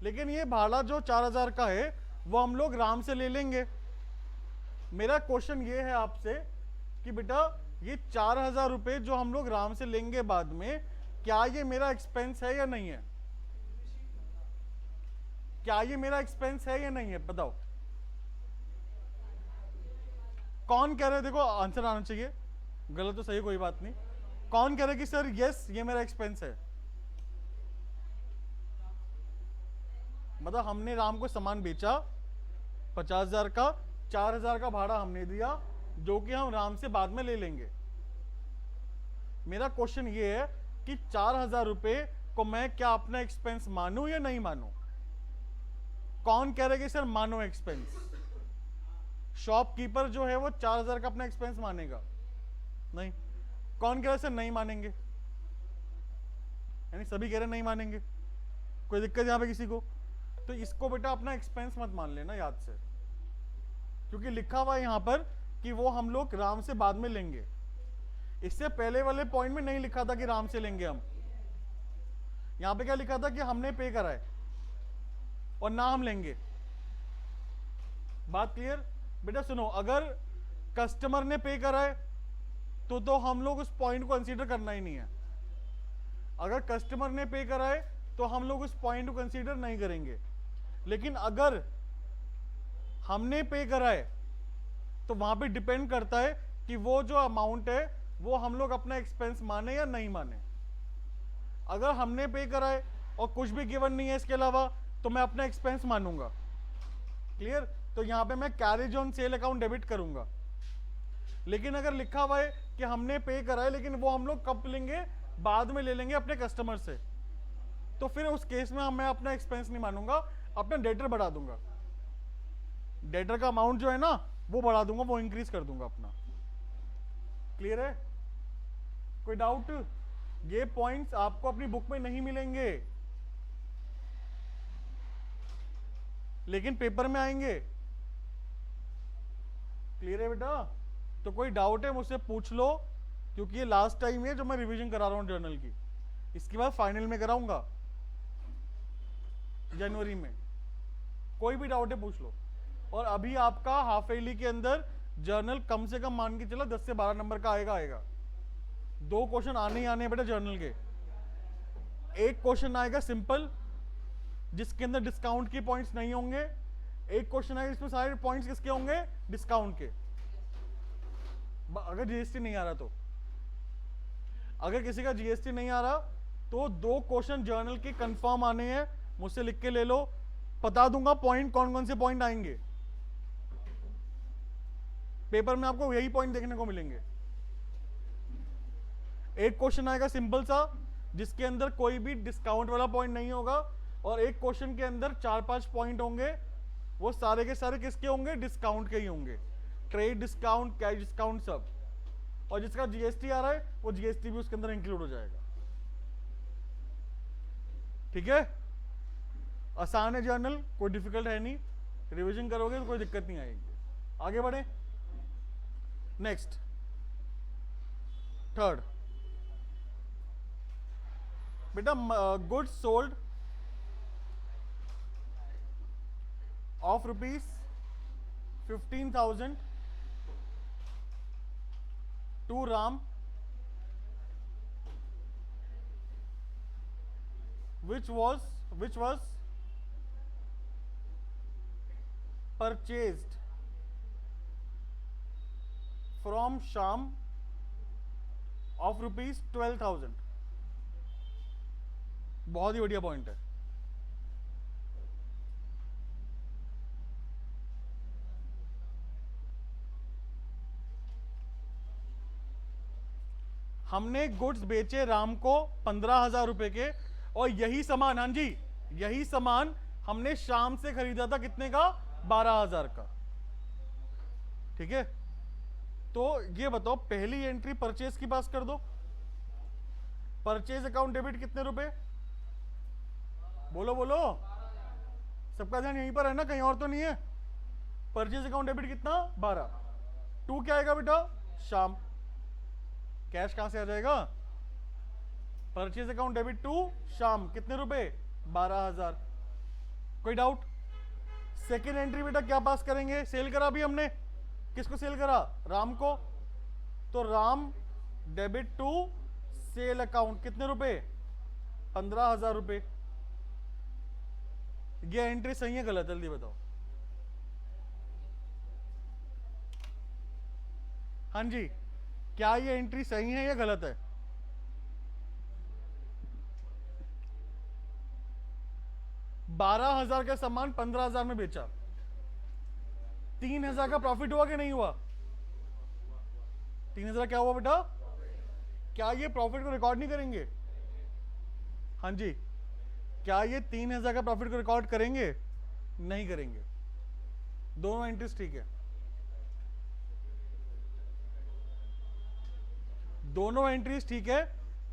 लेकिन ये भाड़ा जो 4,000 का है वो हम लोग राम से ले लेंगे। मेरा क्वेश्चन ये है आपसे कि बेटा ये 4,000 रुपए जो हम लोग राम से लेंगे बाद में, क्या ये मेरा एक्सपेंस है या नहीं है? क्या ये मेरा एक्सपेंस है या नहीं है? बताओ कौन कह रहे हैं? देखो आंसर आना चाहिए, गलत तो सही कोई बात नहीं। कौन कह रहे कि सर यस ये मेरा एक्सपेंस है? मतलब हमने राम को सामान बेचा 50,000 का, 4,000 का भाड़ा हमने दिया, जो कि हम राम से बाद में ले लेंगे। मेरा क्वेश्चन ये है कि 4,000 रुपए को मैं क्या अपना एक्सपेंस मानूं या नहीं मानूं? कौन कह रहे कि सर मानो एक्सपेंस? शॉपकीपर जो है वो 4,000 का अपना एक्सपेंस मानेगा? नहीं। कौन कह रहा है सर नहीं मानेंगे? यानी सभी कह रहे नहीं मानेंगे। कोई दिक्कत यहां पे किसी को? तो इसको बेटा अपना एक्सपेंस मत मान लेना याद से, क्योंकि लिखा हुआ है यहां पर कि वो हम लोग राम से बाद में लेंगे। इससे पहले वाले पॉइंट में नहीं लिखा था कि राम से लेंगे हम। यहां पे क्या लिखा था कि हमने पे करा है और ना हम लेंगे। बात क्लियर? बेटा सुनो, अगर कस्टमर ने पे करा है तो हम लोग उस पॉइंट को कंसीडर करना ही नहीं है। अगर कस्टमर ने पे करा है तो हम लोग उस पॉइंट को कंसीडर नहीं करेंगे। लेकिन अगर हमने पे करा है तो वहां पे डिपेंड करता है कि वो जो अमाउंट है वो हम लोग अपना एक्सपेंस माने या नहीं माने। अगर हमने पे करा है और कुछ भी गिवन नहीं है इसके अलावा, तो मैं अपना एक्सपेंस मानूंगा। क्लियर? तो यहां पे मैं carriage on sale account debit करूंगा। लेकिन अगर लिखा हुआ है कि हमने पे करा है, लेकिन वो हम लोग कब लेंगे? बाद में ले लेंगे अपने कस्टमर से, तो फिर उस केस में मैं अपना एक्सपेंस नहीं मानूंगा, अपना डेटर बढ़ा दूंगा। डेटर का अमाउंट जो है ना वो बढ़ा दूंगा, वो इंक्रीज कर दूंगा अपना। क्लियर है? कोई डाउट? ये पॉइंट्स आपको अपनी बुक में नहीं मिलेंगे, लेकिन पेपर में आएंगे। क्लियर है बेटा? तो कोई डाउट है मुझसे पूछ लो, क्योंकि ये लास्ट टाइम है जो मैं रिवीजन करा रहा हूं जर्नल की। इसके बाद फाइनल में कराऊंगा जनवरी में। कोई भी डाउट है पूछ लो। और अभी आपका हाफ ईयरली के अंदर जर्नल कम से कम मान के चलो 10 से 12 नंबर का आएगा। 2 क्वेश्चन आने ही आने हैं बेटा जर्नल के। एक क्वेश्चन आएगा सिंपल जिसके अंदर डिस्काउंट के पॉइंट्स नहीं होंगे। एक क्वेश्चन आएगा जिसमें सारे पॉइंट्स किसके होंगे? डिस्काउंट के, अगर जीएसटी नहीं आ रहा तो। अगर किसी का जीएसटी नहीं आ रहा तो 2 क्वेश्चन जर्नल के कंफर्म आने हैं, मुझसे लिख के ले लो। बता दूंगा पॉइंट कौन कौन से पॉइंट आएंगे। पेपर में आपको यही पॉइंट देखने को मिलेंगे। एक क्वेश्चन आएगा सिंपल सा जिसके अंदर कोई भी डिस्काउंट वाला पॉइंट नहीं होगा, और एक क्वेश्चन के अंदर 4-5 पॉइंट होंगे, वो सारे के सारे किसके होंगे? डिस्काउंट के ही होंगे। ट्रेड डिस्काउंट, कैश डिस्काउंट सब, और जिसका जीएसटी आ रहा है वो जीएसटी भी उसके अंदर इंक्लूड हो जाएगा। ठीक है, आसान है जर्नल, कोई डिफिकल्ट है नहीं, रिवीजन करोगे तो कोई दिक्कत नहीं आएगी। आगे बढ़े, नेक्स्ट थर्ड बेटा, goods sold off ₹15,000 to Ram which was purchased from Sham of ₹12,000। बहुत ही बढ़िया पॉइंट है। हमने गुड्स बेचे राम को 15,000 रुपए के, और यही सामान, हाँ जी यही सामान हमने शाम से खरीदा था कितने का, 12,000 का। ठीक है, तो ये बताओ पहली एंट्री परचेज की पास कर दो। परचेज अकाउंट डेबिट कितने रुपए, बोलो बोलो, सबका ध्यान यहीं पर है ना, कहीं और तो नहीं है। परचेज अकाउंट डेबिट कितना, 12। टू क्या आएगा बेटा, शाम। कैश कहां से आ जाएगा, परचेज अकाउंट डेबिट टू शाम, कितने रुपए, 12,000। कोई डाउट। सेकेंड एंट्री बेटा क्या पास करेंगे, सेल करा अभी हमने, किसको सेल करा, राम को, तो Ram debit to sale account, कितने रुपए, 15,000 रुपए। ये एंट्री सही है गलत, जल्दी बताओ। हाँ जी, क्या ये एंट्री सही है या गलत है, 12,000 का सामान 15,000 में बेचा, 3,000 का प्रॉफिट हुआ कि नहीं हुआ, 3,000 क्या हुआ बेटा, क्या ये प्रॉफिट को रिकॉर्ड नहीं करेंगे, हाँ जी, क्या ये 3,000 का प्रॉफिट को रिकॉर्ड करेंगे, नहीं करेंगे। दोनों एंट्रीज ठीक है, दोनों एंट्रीज ठीक है।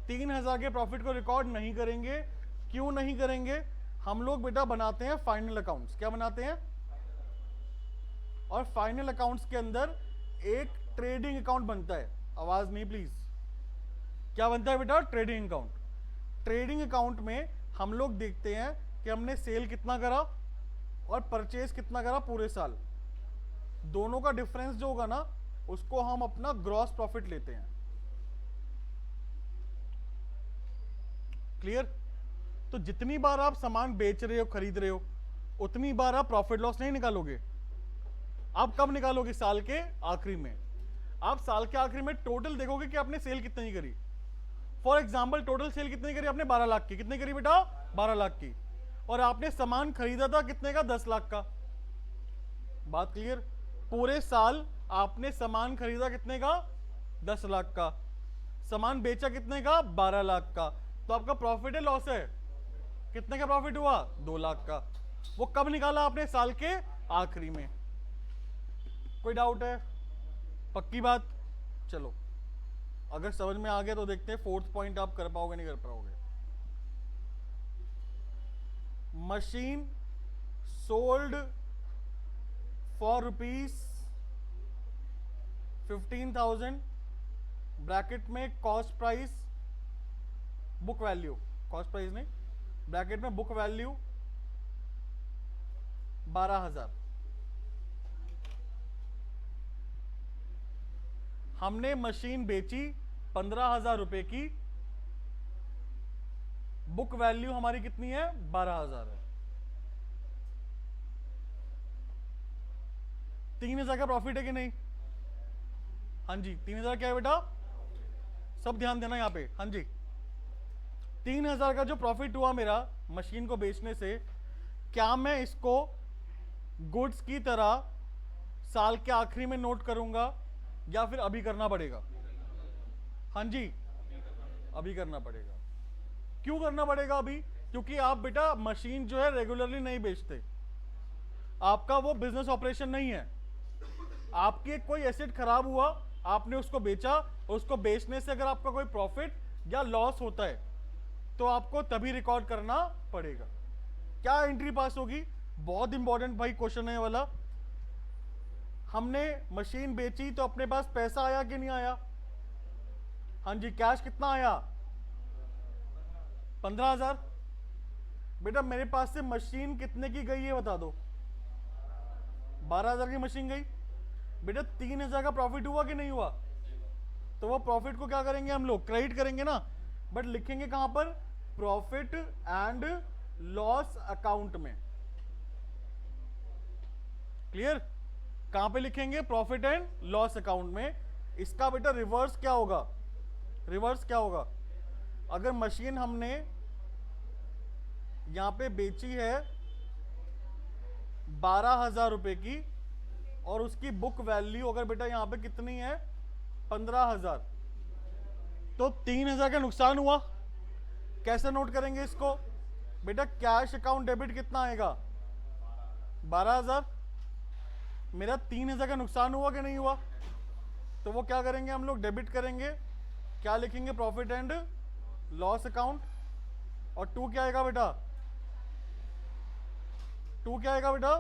3,000 के प्रॉफिट को रिकॉर्ड नहीं करेंगे, क्यों नहीं करेंगे, हम लोग बेटा बनाते हैं फाइनल अकाउंट्स। क्या बनाते हैं, और फाइनल अकाउंट्स के अंदर एक ट्रेडिंग अकाउंट बनता है, आवाज नहीं प्लीज, क्या बनता है बेटा, ट्रेडिंग अकाउंट। ट्रेडिंग अकाउंट में हम लोग देखते हैं कि हमने सेल कितना करा और परचेज कितना करा पूरे साल, दोनों का डिफरेंस जो होगा ना उसको हम अपना ग्रॉस प्रॉफिट लेते हैं। क्लियर। तो जितनी बार आप सामान बेच रहे हो, खरीद रहे हो, उतनी बार आप प्रॉफिट लॉस नहीं निकालोगे। आप कब निकालोगे, साल के आखिरी में। आप साल के आखिरी में टोटल देखोगे कि आपने सेल कितनी करी। फॉर एग्जाम्पल टोटल सेल कितनी करी आपने, 12 लाख की। कितनी करी बेटा, 12 लाख की। और आपने सामान खरीदा था कितने का, 10 लाख का। बात क्लियर। पूरे साल आपने सामान खरीदा कितने का, 10 लाख का। सामान बेचा कितने का, 12 लाख का। तो आपका प्रॉफिट है लॉस है, कितने का प्रॉफिट हुआ, 2 लाख का। वो कब निकाला आपने, साल के आखिरी में। कोई डाउट है, पक्की बात। चलो अगर समझ में आ गया तो देखते हैं फोर्थ पॉइंट आप कर पाओगे नहीं कर पाओगे। मशीन सोल्ड फॉर ₹15,000 ब्रैकेट में cost price, book value, cost price नहीं, ब्रैकेट में बुक वैल्यू 12,000। हमने मशीन बेची 15,000 रुपए की, बुक वैल्यू हमारी कितनी है, 12,000 है। 3,000 का प्रॉफिट है कि नहीं, हाँ जी 3,000 क्या है बेटा, सब ध्यान देना यहां पे। हाँ जी 3,000 का जो प्रॉफिट हुआ मेरा मशीन को बेचने से, क्या मैं इसको गुड्स की तरह साल के आखिरी में नोट करूंगा या फिर अभी करना पड़ेगा, हाँ जी अभी करना पड़ेगा। क्यों करना पड़ेगा अभी, क्योंकि आप बेटा मशीन जो है रेगुलरली नहीं बेचते, आपका वो बिजनेस ऑपरेशन नहीं है। आपकी एक कोई एसेट खराब हुआ, आपने उसको बेचा, और उसको बेचने से अगर आपका कोई प्रॉफिट या लॉस होता है तो आपको तभी रिकॉर्ड करना पड़ेगा। क्या एंट्री पास होगी? बहुत इंपॉर्टेंट भाई क्वेश्चन है ये वाला। हमने मशीन बेची तो अपने पास पैसा आया कि नहीं आया? हाँ जी, कैश कितना आया? 15,000। बेटा मेरे पास से मशीन कितने की गई है बता दो? 12,000 की मशीन गई। बेटा 3,000 का प्रॉफिट हुआ कि नहीं हुआ? तो वो प्रॉफिट को क्या करेंगे हम लोग? क्रेडिट करेंगे ना, बट लिखेंगे कहां पर? प्रॉफिट एंड लॉस अकाउंट में। क्लियर? कहां पे लिखेंगे? प्रॉफिट एंड लॉस अकाउंट में। इसका बेटा रिवर्स क्या होगा? रिवर्स क्या होगा? अगर मशीन हमने यहां पे बेची है 12,000 रुपए की, और उसकी बुक वैल्यू अगर बेटा यहां पे कितनी है? 15,000, तो 3,000 का नुकसान हुआ। कैसे नोट करेंगे इसको? बेटा कैश अकाउंट डेबिट कितना आएगा? 12,000। मेरा 3,000 का नुकसान हुआ कि नहीं हुआ? तो वो क्या करेंगे हम लोग? डेबिट करेंगे। क्या लिखेंगे? Profit and loss account. और 2 क्या आएगा बेटा? 2 क्या आएगा बेटा?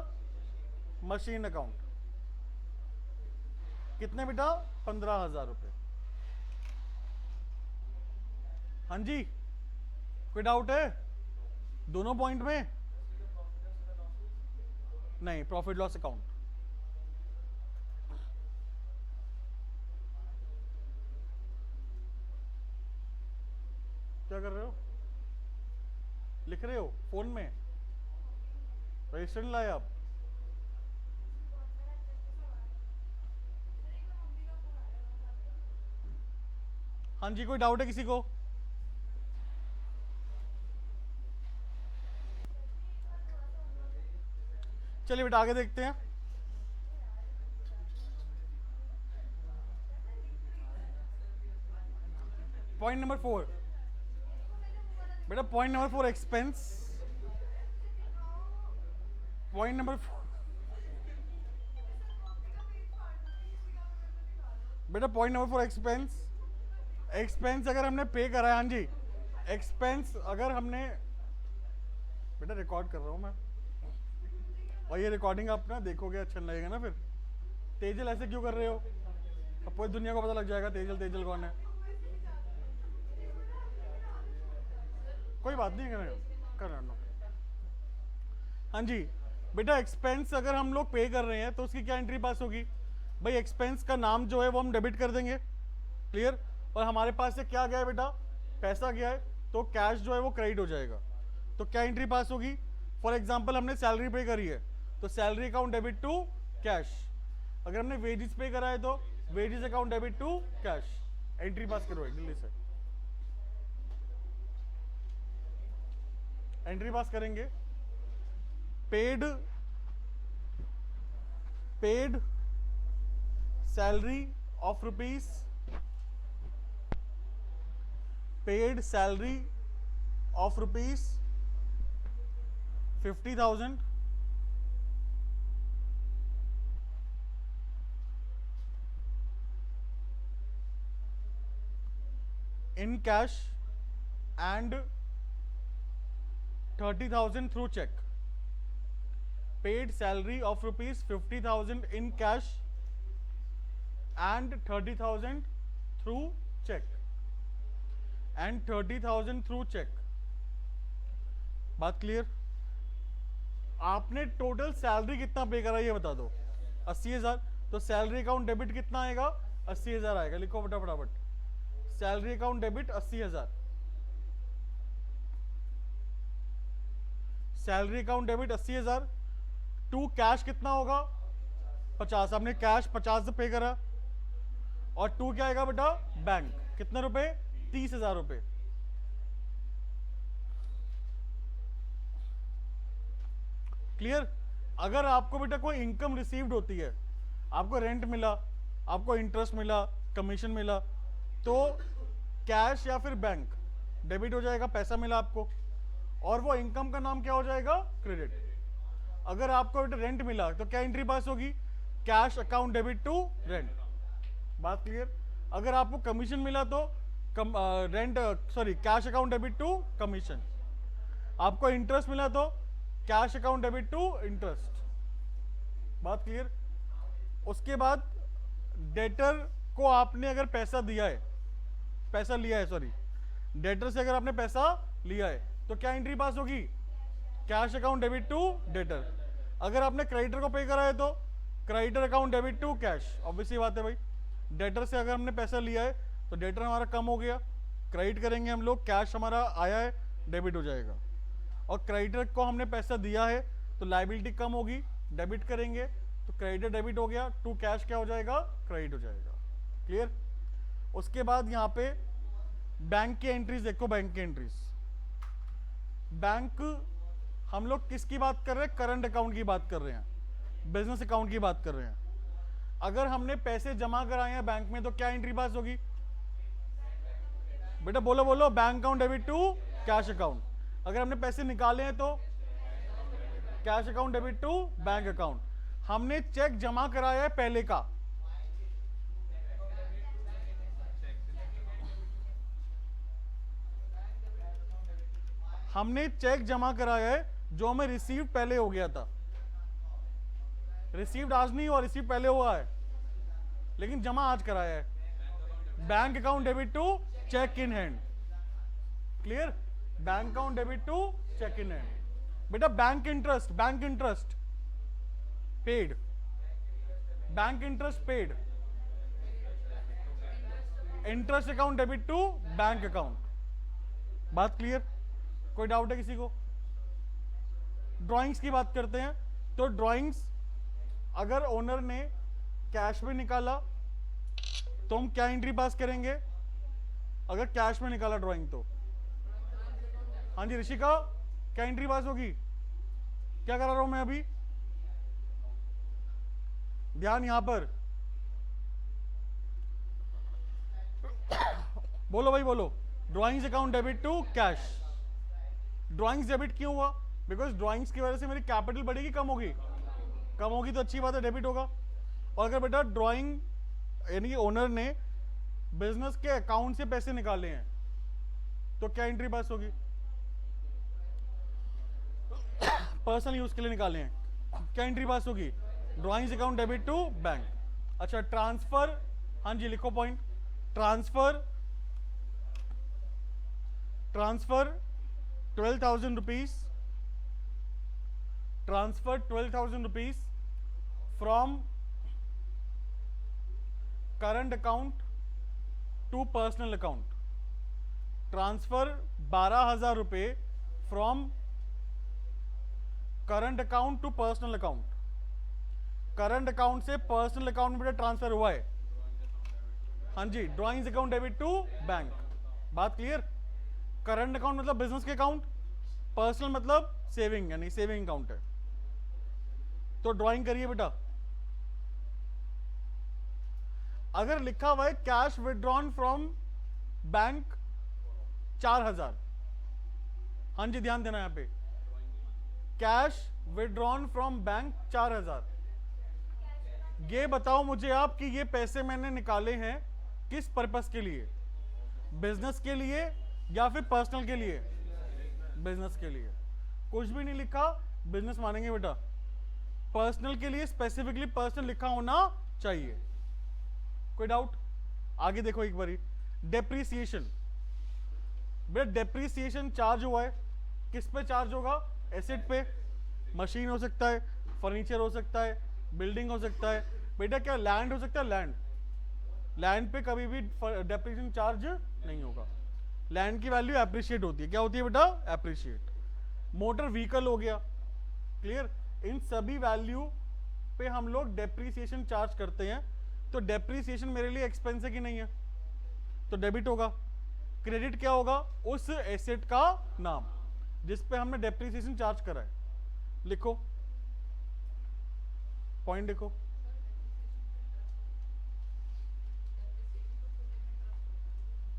Machine account. कितने बेटा? 15,000 रुपए। हाँ जी, कोई डाउट है दोनों पॉइंट में? नहीं, प्रॉफिट लॉस अकाउंट। क्या कर रहे हो? लिख रहे हो फोन में? रजिस्टर नहीं लाए आप? हाँ जी, कोई डाउट है किसी को? चलिए बेटा आगे देखते हैं। पॉइंट नंबर 4 बेटा, point number 4 expense. Point number 4 बेटा, पॉइंट नंबर 4 एक्सपेंस। एक्सपेंस अगर हमने पे करा है, हाँ जी, एक्सपेंस अगर हमने, बेटा रिकॉर्ड कर रहा हूं मैं, और ये रिकॉर्डिंग आप ना देखोगे, अच्छा नहीं लगेगा ना फिर। तेजल ऐसे क्यों कर रहे हो? अब पूरी दुनिया को पता लग जाएगा तेजल तेजल कौन है। कोई बात नहीं, करना। हाँ जी बेटा, एक्सपेंस अगर हम लोग पे कर रहे हैं तो उसकी क्या एंट्री पास होगी? भाई एक्सपेंस का नाम जो है वो हम डेबिट कर देंगे। क्लियर? और हमारे पास से क्या गया है बेटा? पैसा गया है, तो कैश जो है वो क्रेडिट हो जाएगा। तो क्या एंट्री पास होगी? फॉर एग्जांपल हमने सैलरी पे करी है, तो salary account debit to cash. अगर हमने वेजेस पे करा है तो wages account debit to cash. Entry pass करो दिल्ली से, एंट्री पास करेंगे। Paid salary of rupees, paid salary of rupees 50,000 in cash and 30,000 through check. Paid salary of rupees 50,000 in cash and 30,000 through check. And 30,000 through check. बात clear? आपने total salary कितना pay करा ये बता दो। 80,000। तो salary account debit कितना आएगा? 80,000 आएगा। लिखो बेटा फटाफट, salary account debit 80,000। Salary account debit 80,000 to cash कितना होगा? 50। आपने कैश 50 पे करा, और टू क्या आएगा बेटा? बैंक। कितने रुपए? 30,000 रुपए। क्लियर? अगर आपको बेटा कोई इनकम रिसीव्ड होती है, आपको रेंट मिला, आपको इंटरेस्ट मिला, कमीशन मिला, तो कैश या फिर बैंक डेबिट हो जाएगा, पैसा मिला आपको, और वो इनकम का नाम क्या हो जाएगा? क्रेडिट। अगर आपको रेंट मिला तो क्या एंट्री पास होगी? Cash account debit to rent. बात क्लियर? अगर आपको कमीशन मिला तो rent sorry cash account debit to commission. आपको इंटरेस्ट मिला तो cash account debit to interest. बात क्लियर? उसके बाद डेटर को आपने अगर पैसा दिया है, पैसा लिया है, सॉरी डेटर से अगर आपने पैसा लिया है तो क्या एंट्री पास होगी? Cash account debit to debtor. अगर आपने क्रेडिटर को पे करा है तो creditor account debit to cash. Obviously बात है भाई, डेटर से अगर हमने पैसा लिया है तो डेटर हमारा कम हो गया, क्रेडिट करेंगे हम लोग, कैश हमारा आया है, डेबिट हो जाएगा। और क्रेडिटर को हमने पैसा दिया है तो लायबिलिटी कम होगी, डेबिट करेंगे तो क्रेडिटर डेबिट हो गया, टू कैश क्या हो जाएगा? क्रेडिट हो जाएगा। क्लियर? उसके बाद यहाँ पे बैंक की एंट्रीज देखो, बैंक की एंट्रीज। बैंक हम लोग किसकी बात कर रहे हैं? करंट अकाउंट की बात कर रहे हैं, बिजनेस अकाउंट की बात कर रहे हैं। अगर हमने पैसे जमा कराए हैं बैंक में तो क्या एंट्री पास होगी? बेटा बोलो बोलो, bank account debit to cash account. अगर हमने पैसे निकाले हैं तो cash account debit to bank account. हमने चेक जमा कराया है पहले का, हमने चेक जमा कराया है जो हमें रिसीव पहले हो गया था। रिसीव्ड आज नहीं हुआ, रिसीव पहले हुआ है लेकिन जमा आज कराया है। Bank account debit to cheque in hand. Clear? Bank account debit to cheque in hand. बेटा bank interest, bank interest paid, bank interest paid, interest account debit to bank account. बात क्लियर? कोई डाउट है किसी को? Drawings की बात करते हैं तो ड्राइंग्स अगर ओनर ने कैश में निकाला तो हम क्या एंट्री पास करेंगे? अगर कैश में निकाला ड्राइंग तो हाँ जी ऋषिका, क्या एंट्री पास होगी? क्या करा रहा हूं मैं अभी? ध्यान यहां पर बोलो भाई बोलो। Drawings account debit to cash. Drawings debit क्यों हुआ? बिकॉज ड्राइंग्स की वजह से मेरी कैपिटल बढ़ेगी, कम होगी? कम होगी तो अच्छी बात है, डेबिट होगा। और अगर बेटा ड्राइंग यानी ओनर ने बिजनेस के अकाउंट से पैसे निकाले हैं तो क्या एंट्री पास होगी? पर्सनल यूज के लिए निकाले हैं, क्या एंट्री पास होगी? Drawings account debit to bank. अच्छा ट्रांसफर, हाँ जी लिखो point. Transfer, transfer 12,000 rupees, transfer 12,000 rupees from current account to personal account. Transfer 12,000 रुपए from current account to personal account. Current account से पर्सनल अकाउंट में transfer हुआ है, हाँ जी, drawings account debit to bank. बात क्लियर? करंट अकाउंट मतलब business के अकाउंट, पर्सनल मतलब सेविंग यानी सेविंग अकाउंट है। तो ड्राइंग करिए बेटा। अगर लिखा हुआ है कैश विड्रॉन फ्रॉम बैंक 4,000, हाँ जी ध्यान देना यहां पे, कैश विड्रॉन फ्रॉम बैंक 4,000। ये बताओ मुझे आप कि ये पैसे मैंने निकाले हैं किस पर्पस के लिए? बिजनेस के लिए या फिर पर्सनल के लिए? बिजनेस के लिए। कुछ भी नहीं लिखा बिजनेस मानेंगे बेटा। पर्सनल के लिए स्पेसिफिकली पर्सनल लिखा होना चाहिए। कोई डाउट? आगे देखो एक बारी। डेप्रीसिएशन, बेटा डेप्रीसिएशन चार्ज हुआ है, किस पे चार्ज होगा? एसेट पे। मशीन हो सकता है, फर्नीचर हो सकता है, बिल्डिंग हो सकता है। बेटा क्या लैंड हो सकता है? लैंड, लैंड पे कभी भी डेप्रीसिएशन चार्ज नहीं होगा। लैंड की वैल्यू एप्रिशिएट होती है। क्या होती है बेटा? एप्रिशिएट। मोटर व्हीकल हो गया, क्लियर? इन सभी वैल्यू पे हम लोग डेप्रीसिएशन चार्ज करते हैं। तो डेप्रीसिएशन मेरे लिए एक्सपेंस है कि नहीं है? तो डेबिट होगा। क्रेडिट क्या होगा? उस एसेट का नाम जिस पे हमने डेप्रीसिएशन चार्ज करा है। लिखो पॉइंट, लिखो।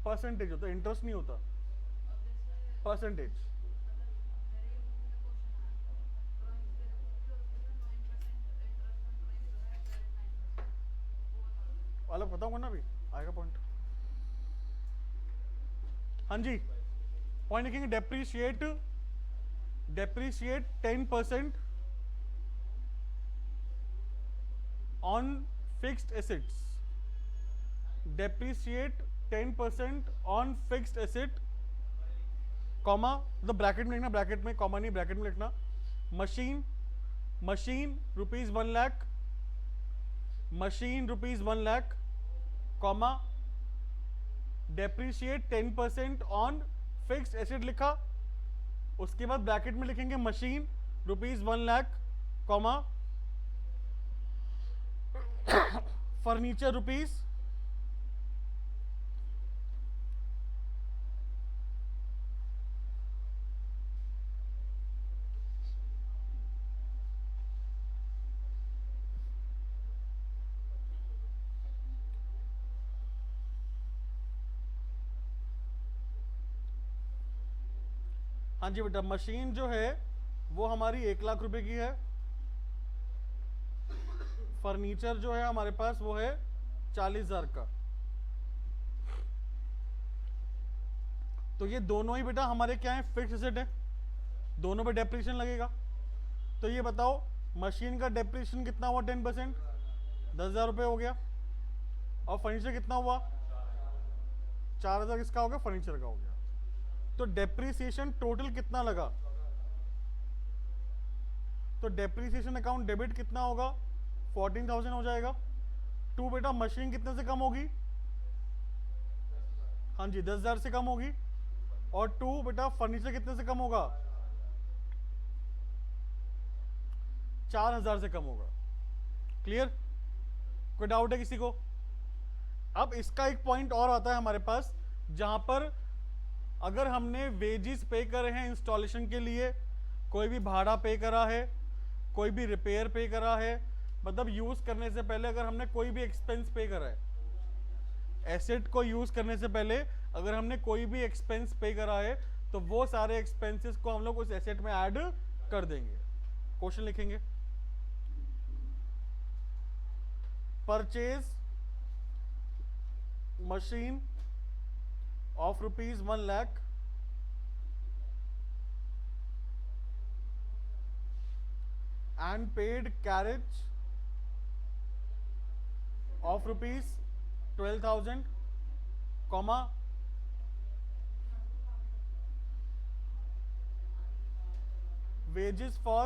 परसेंटेज होता है, इंटरेस्ट नहीं होता, परसेंटेज। अलग बताऊंगा ना, अभी आएगा पॉइंट। हाँ जी, पॉइंट लिखेंगे, depreciate 10% on fixed assets, depreciate 10% on fixed asset, comma, मतलब ब्रैकेट में लिखना, ब्रैकेट में कॉमा नहीं, ब्रैकेट में लिखना, machine ₹1,00,000, machine ₹1,00,000, comma, depreciate 10% on fixed asset लिखा, उसके बाद ब्रैकेट में लिखेंगे मशीन ₹1,00,000, कॉमा, फर्नीचर रुपीज हाँ जी बेटा, मशीन जो है वो हमारी 1,00,000 रुपए की है, फर्नीचर जो है हमारे पास वो है 40,000 का। तो ये दोनों ही बेटा हमारे क्या है, फिक्स एसेट है, दोनों पे डेप्रिसिएशन लगेगा। तो ये बताओ मशीन का डेप्रिसिएशन कितना हुआ, 10%, 10,000 रुपये हो गया, और फर्नीचर कितना हुआ, 4,000 किसका हो गया, फर्नीचर का हो गया। तो डेप्रिसिएशन टोटल कितना लगा, तो डेप्रिसिएशन अकाउंट डेबिट कितना होगा, 14,000 हो जाएगा। टू बेटा मशीन कितने से कम होगी, हाँ जी 10,000 से कम होगी, और टू बेटा फर्नीचर कितने से कम होगा, 4,000 से कम होगा। क्लियर, कोई डाउट है किसी को? अब इसका एक पॉइंट और आता है हमारे पास, जहां पर अगर हमने वेजेस पे करे हैं इंस्टॉलेशन के लिए, कोई भी भाड़ा पे करा है, कोई भी रिपेयर पे करा है, मतलब यूज करने से पहले अगर हमने कोई भी एक्सपेंस पे करा है, एसेट को यूज करने से पहले अगर हमने कोई भी एक्सपेंस पे करा है, तो वो सारे एक्सपेंसेस को हम लोग उस एसेट में ऐड कर देंगे। क्वेश्चन लिखेंगे, purchase machine of ₹1,00,000 and paid carriage of ₹12,000, comma, wages for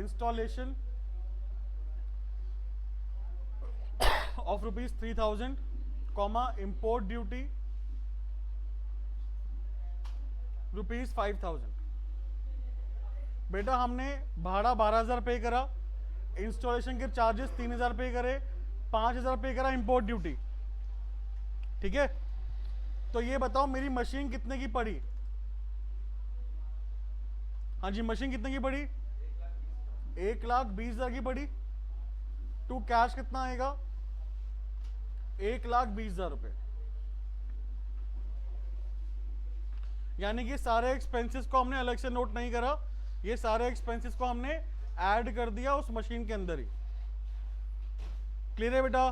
installation of ₹3,000, comma, import duty ₹5,000। बेटा हमने भाड़ा 12,000 पे करा, इंस्टॉलेशन के चार्जेस 3,000 पे करे, 5,000 पे करा इंपोर्ट ड्यूटी, ठीक है। तो ये बताओ मेरी मशीन कितने की पड़ी, हाँ जी मशीन कितने की पड़ी, 1,20,000 की पड़ी। टू कैश कितना आएगा, 1,20,000 रुपए। यानी कि सारे एक्सपेंसेस को हमने अलग से नोट नहीं करा, ये सारे एक्सपेंसेस को हमने ऐड कर दिया उस मशीन के अंदर ही। क्लियर है बेटा?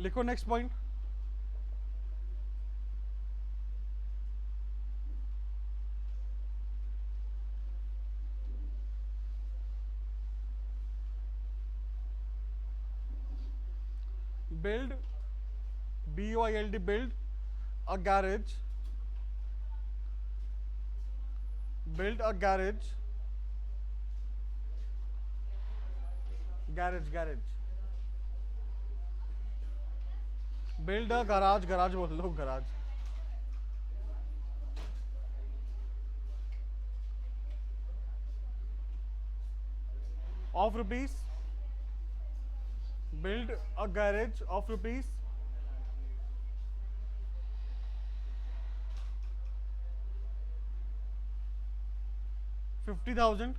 लिखो next point, build, BUILD, build a garage, build a garage, build a garage बोल लो, garage, of rupees, build a garage of rupees 50,000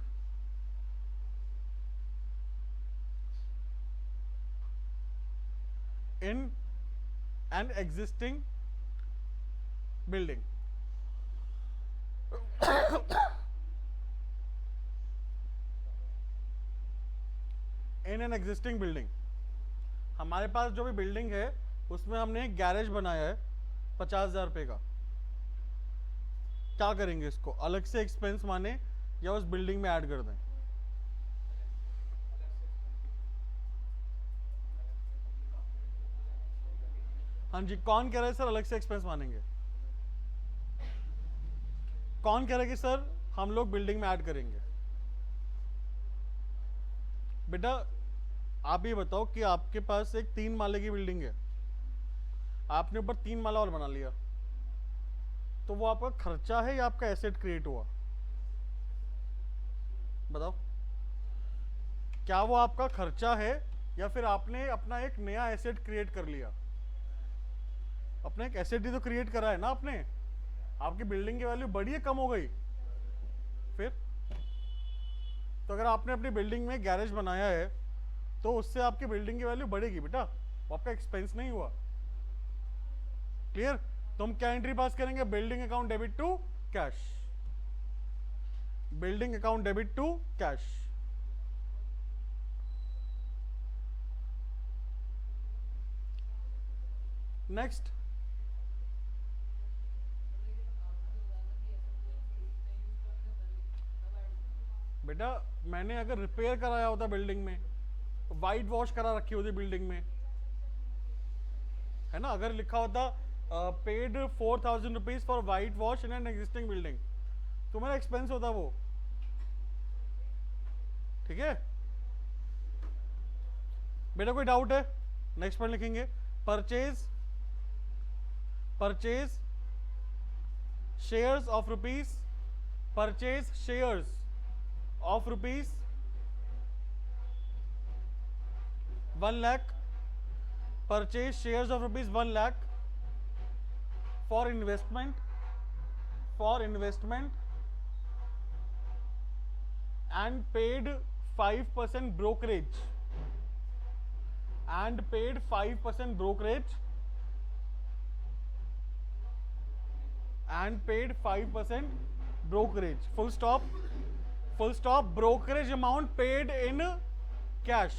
in an existing building. In an existing building, हमारे पास जो भी building है उसमें हमने एक गैरेज बनाया है 50,000 रुपये का। क्या करेंगे, इसको अलग से एक्सपेंस माने या उस बिल्डिंग में ऐड कर दें? हाँ जी, कौन कह रहा है सर अलग से एक्सपेंस मानेंगे? कौन कह रहा है कि सर हम लोग बिल्डिंग में ऐड करेंगे? बेटा आप ये बताओ कि आपके पास एक 3 माले की बिल्डिंग है, आपने ऊपर 3 माला और बना लिया, तो वो आपका खर्चा है या आपका एसेट क्रिएट हुआ? बताओ, क्या वो आपका खर्चा है या फिर आपने अपना एक नया एसेट क्रिएट कर लिया? अपने एक एसेट ही तो क्रिएट करा है ना आपने। आपकी बिल्डिंग की वैल्यू बढ़ी है कम हो गई? फिर तो अगर आपने अपनी बिल्डिंग में गैरेज बनाया है तो उससे आपकी बिल्डिंग की वैल्यू बढ़ेगी बेटा, वो आपका एक्सपेंस नहीं हुआ। क्लियर? तो हम क्या एंट्री पास करेंगे? Building account debit to cash. Building account debit to cash. Next, बेटा मैंने अगर रिपेयर कराया होता बिल्डिंग में, वाइट वॉश करा रखी होती बिल्डिंग में, है ना, अगर लिखा होता paid 4,000 rupees for white wash in an existing building, तो मेरा एक्सपेंस होता वो। ठीक है बेटा, कोई डाउट है? नेक्स्ट पर लिखेंगे purchase shares of rupees, purchase shares of rupees 1 lakh, purchase shares of rupees 1 lakh for investment and paid 5% brokerage full stop, brokerage amount paid in cash,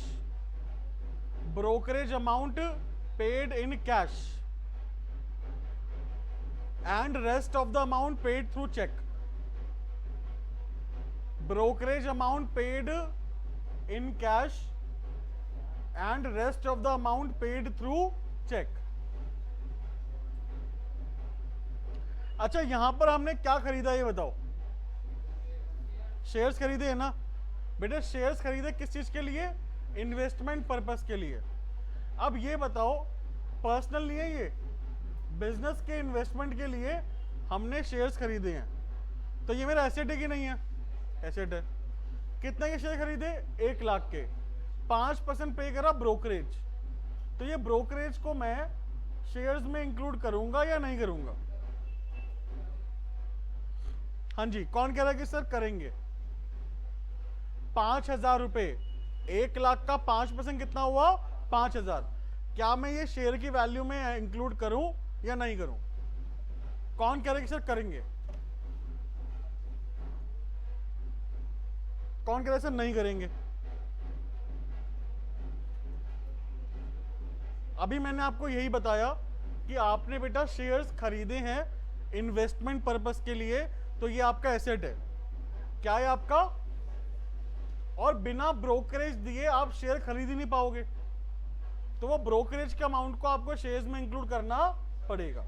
and rest of the amount paid through check. Brokerage amount paid in cash and rest of the amount paid through check. अच्छा, यहां पर हमने क्या खरीदा ये बताओ? Shares खरीदे है ना बेटा। शेयर्स खरीदे किस चीज के लिए? इन्वेस्टमेंट पर्पस के लिए। अब ये बताओ, पर्सनल नहीं है ये, बिजनेस के इन्वेस्टमेंट के लिए हमने शेयर्स खरीदे हैं, तो ये मेरा एसेट है कि नहीं है? एसेट है। कितने के शेयर खरीदे? 1 लाख के। 5% पे करा ब्रोकरेज, तो ये ब्रोकरेज को मैं शेयर्स में इंक्लूड करूंगा या नहीं करूंगा? हाँ जी, कौन कह रहा है कि सर करेंगे? 5,000 रुपए, 1 लाख का 5% कितना हुआ? 5,000। क्या मैं ये शेयर की वैल्यू में इंक्लूड करूं या नहीं करूं? कौन कह रहा है कि सर करेंगे? कौन कह रहा है सर नहीं करेंगे? अभी मैंने आपको यही बताया कि आपने बेटा शेयर्स खरीदे हैं इन्वेस्टमेंट पर्पस के लिए, तो ये आपका एसेट है। क्या है आपका? और बिना ब्रोकरेज दिए आप शेयर खरीद ही नहीं पाओगे, तो वो ब्रोकरेज के अमाउंट को आपको शेयर्स में इंक्लूड करना पड़ेगा।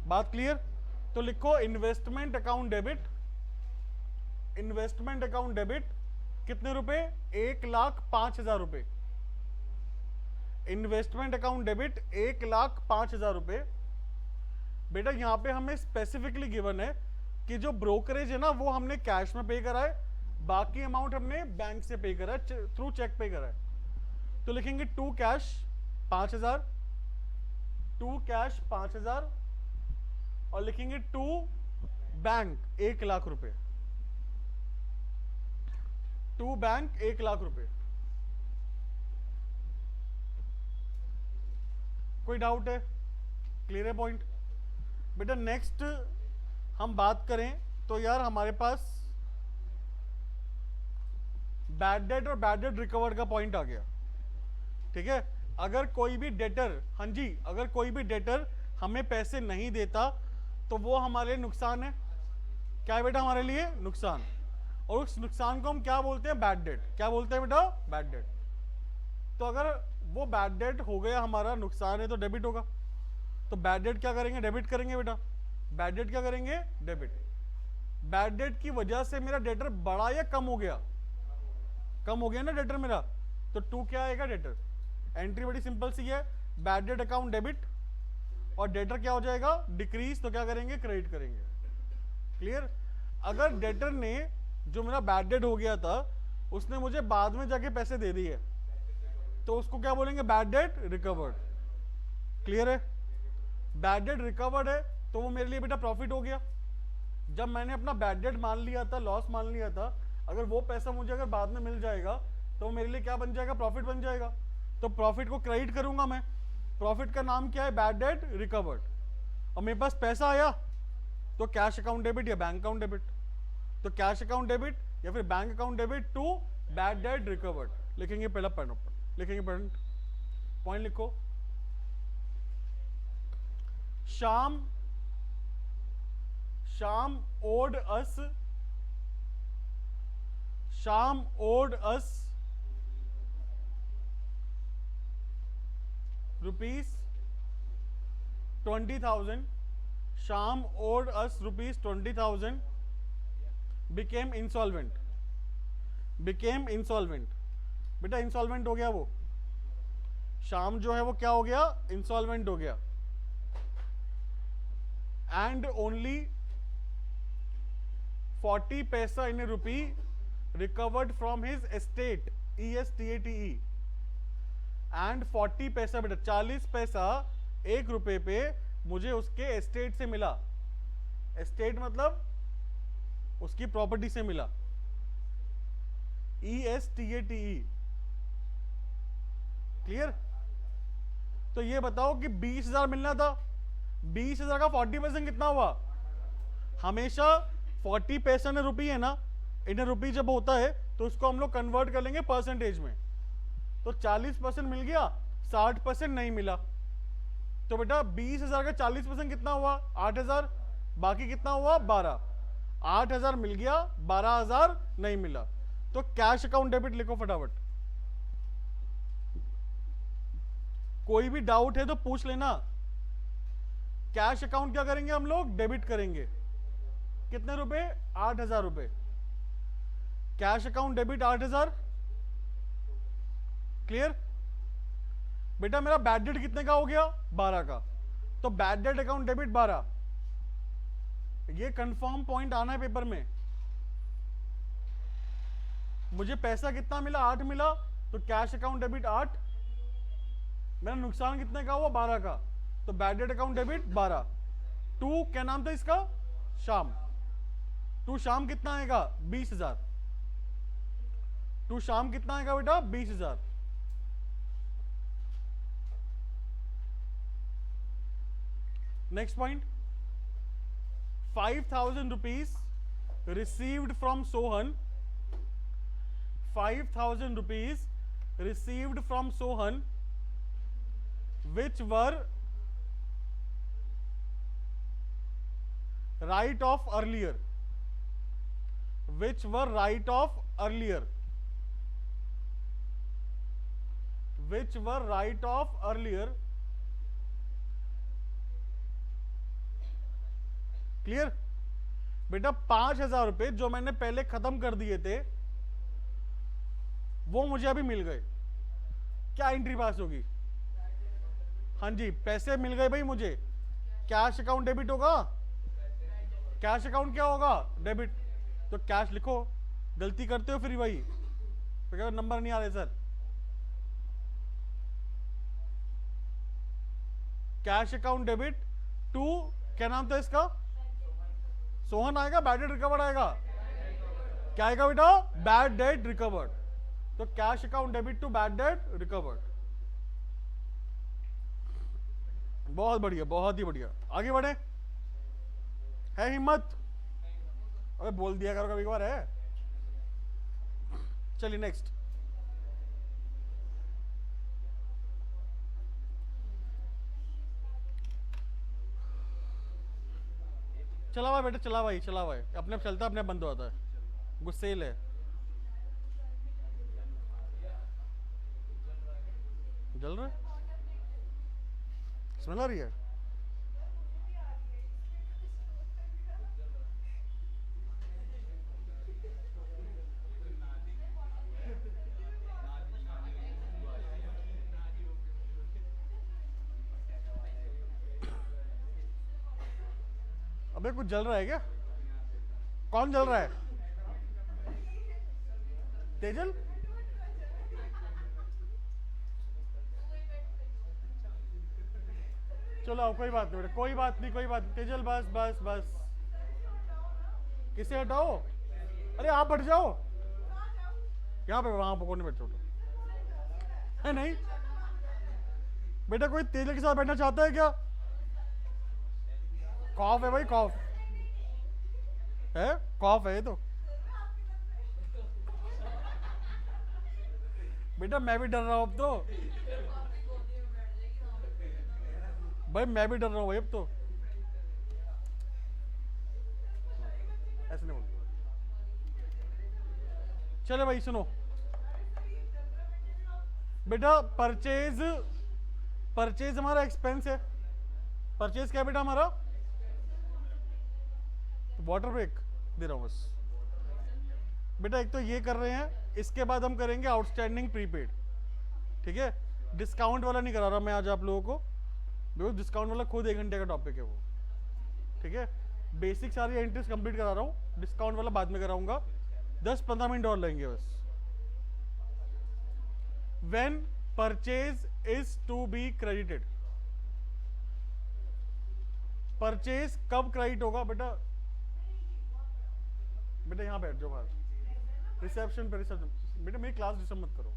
बात क्लियर? तो लिखो इन्वेस्टमेंट अकाउंट डेबिट कितने रुपए? 1,05,000 रुपए। इन्वेस्टमेंट अकाउंट डेबिट 1,05,000 रुपए। बेटा यहां पे हमें स्पेसिफिकली गिवन है कि जो ब्रोकरेज है ना वो हमने कैश में पे करा है, बाकी अमाउंट हमने बैंक से पे करा है, थ्रू चेक पे करा है। तो लिखेंगे टू कैश 5,000 और लिखेंगे टू बैंक 1 लाख रुपए। टू बैंक 1,00,000 रुपए। कोई डाउट है? क्लियर है पॉइंट? बेटा नेक्स्ट हम बात करें तो यार हमारे पास बैड डेट और बैड डेट रिकवर्ड का पॉइंट आ गया। ठीक है, अगर कोई भी डेटर, हाँ जी, अगर कोई भी डेटर हमें पैसे नहीं देता तो वो हमारे लिए नुकसान है। क्या है बेटा? हमारे लिए नुकसान। और उस नुकसान को हम क्या बोलते हैं? Bad debt. क्या बोलते हैं बेटा? Bad date. तो अगर वो बैड डेट हो गया, हमारा नुकसान है, तो डेबिट होगा। तो बैड डेट क्या करेंगे? डेबिट करेंगे बेटा। बैड डेट क्या करेंगे? डेबिट। बैड डेट की वजह से मेरा डेटर बढ़ा या कम हो गया? कम हो गया ना डेटर मेरा, तो टू क्या आएगा? डेटर। एंट्री बड़ी सिंपल सी है, बैड डेट अकाउंट डेबिट, और डेटर क्या हो जाएगा? डिक्रीज। तो क्या करेंगे? क्रेडिट करेंगे। क्लियर? अगर डेटर ने, जो मेरा बैड डेट हो गया था, उसने मुझे बाद में जाके पैसे दे दिए, तो उसको क्या बोलेंगे? Bad debt recovered. क्लियर है? बैड डेट रिकवर्ड है तो वो मेरे लिए बेटा प्रॉफिट हो गया। जब मैंने अपना बैड डेट मान लिया था, लॉस मान लिया था, अगर वो पैसा मुझे अगर बाद में मिल जाएगा तो मेरे लिए क्या बन जाएगा? प्रॉफिट बन जाएगा। तो प्रॉफिट को क्रेडिट करूंगा मैं। प्रॉफिट का नाम क्या है? Bad debt recovered. और मेरे पास पैसा आया तो कैश अकाउंट डेबिट या बैंक अकाउंट डेबिट। तो कैश अकाउंट डेबिट या फिर bank account debit to bad debt recovered. लिखेंगे पहला पॉइंट, लिखेंगे पॉइंट लिखो। Shyam owed us rupees 20,000. Sham owed us rupees 20,000. Became insolvent. बेटा इंसॉल्वेंट हो गया वो। शाम जो है वो क्या हो गया? इंसॉल्वेंट हो गया। And only 40 paisa in rupee recovered from his estate, ESTATE। And 40 paisa बेटा 40 पैसा 1 रुपए पे मुझे उसके एस्टेट से मिला। एस्टेट मतलब उसकी प्रॉपर्टी से मिला, ESTATE। क्लियर? तो ये बताओ कि 20,000 मिलना था, 20,000 का 40% कितना हुआ? हमेशा 40 पैसा ने रुपी है ना, इन रुपी जब होता है तो उसको हम लोग कन्वर्ट कर लेंगे परसेंटेज में। तो 40% मिल गया, 60% नहीं मिला। तो बेटा 20,000 का 40% कितना हुआ? 8,000। बाकी कितना हुआ? 12। 8,000 मिल गया, 12,000 नहीं मिला। तो कैश अकाउंट डेबिट लिखो फटाफट। कोई भी डाउट है तो पूछ लेना। कैश अकाउंट क्या करेंगे हम लोग? डेबिट करेंगे। कितने रुपए? 8,000 रुपए। Cash account debit 8,000। क्लियर? बेटा मेरा बैड डेट कितने का हो गया? 12 का। तो बैड डेट अकाउंट डेबिट 12। ये कंफर्म पॉइंट आना है पेपर में। मुझे पैसा कितना मिला? 8 मिला। तो कैश अकाउंट डेबिट 8। मेरा नुकसान कितने का हुआ? 12 का। तो bad debt account debit 12। To क्या नाम था इसका? शाम। टू शाम कितना आएगा? 20,000। टू शाम कितना आएगा बेटा? 20,000। Next point, 5,000 rupees received from Sohan. 5,000 rupees received from Sohan, which were write-off earlier. Which were write-off earlier. Which were write-off earlier. Clear? बेटा 5,000 रुपए जो मैंने पहले खत्म कर दिए थे वो मुझे अभी मिल गए। क्या एंट्री पास होगी? हाँ जी, पैसे मिल गए भाई मुझे। कैश अकाउंट डेबिट होगा। कैश अकाउंट क्या होगा? डेबिट। तो कैश लिखो। गलती करते हो फिर वही, तो क्या नंबर नहीं आ रहे sir? Cash account debit to क्या नाम था इसका? सोहन आएगा, बैड डेट रिकवर्ड आएगा। क्या आएगा बेटा? Bad debt recovered. तो cash account debit to bad debt recovered. बहुत बढ़िया, बहुत ही बढ़िया। आगे बढ़े, है हिम्मत? अबे बोल दिया करो कभी बार है। चलिए नेक्स्ट। चला भाई बेटा, चला भाई, चला भाई, अपने आप चलता अपने आप बंद होता है। गुस्सेल है। जल रहा है, स्मेल आ रही है। अबे कुछ जल रहा है क्या? कौन जल रहा है? तेजल? चलो कोई बात नहीं बेटा, कोई बात नहीं, कोई बात नहीं। तेजल बस बस बस, किसे हटाओ? अरे आप बैठ जाओ यहाँ पे, वहां पर कौन नहीं बैठ? है नहीं बेटा, कोई तेजल के साथ बैठना चाहता है क्या? कॉफ है भाई, कॉफ है, कॉफ है ये तो। बेटा मैं भी डर रहा हूं अब तो भाई, मैं भी डर रहा हूं भाई अब तो। ऐसे नहीं बोल। चलो भाई सुनो बेटा, परचेज, परचेज हमारा एक्सपेंस है। परचेज क्या है बेटा हमारा? वाटर ब्रेक दे रहा हूं बस बेटा। एक तो ये कर रहे हैं, इसके बाद हम करेंगे आउटस्टैंडिंग प्रीपेड। ठीक है, डिस्काउंट वाला नहीं करा रहा मैं आज आप लोगों को, बिकॉज डिस्काउंट वाला खुद 1 घंटे का टॉपिक है वो। ठीक है, बेसिक सारी एंट्रीज कंप्लीट करा रहा हूँ, डिस्काउंट वाला बाद में कराऊंगा। 10-15 मिनट और लगेंगे बस। When purchase is to be credited, purchase कब क्रेडिट होगा बेटा? बेटा यहाँ बैठ जाओ बाहर, रिसेप्शन पे, रिसेप्शन। बेटा मेरी क्लास डिस्टर्ब मत करो।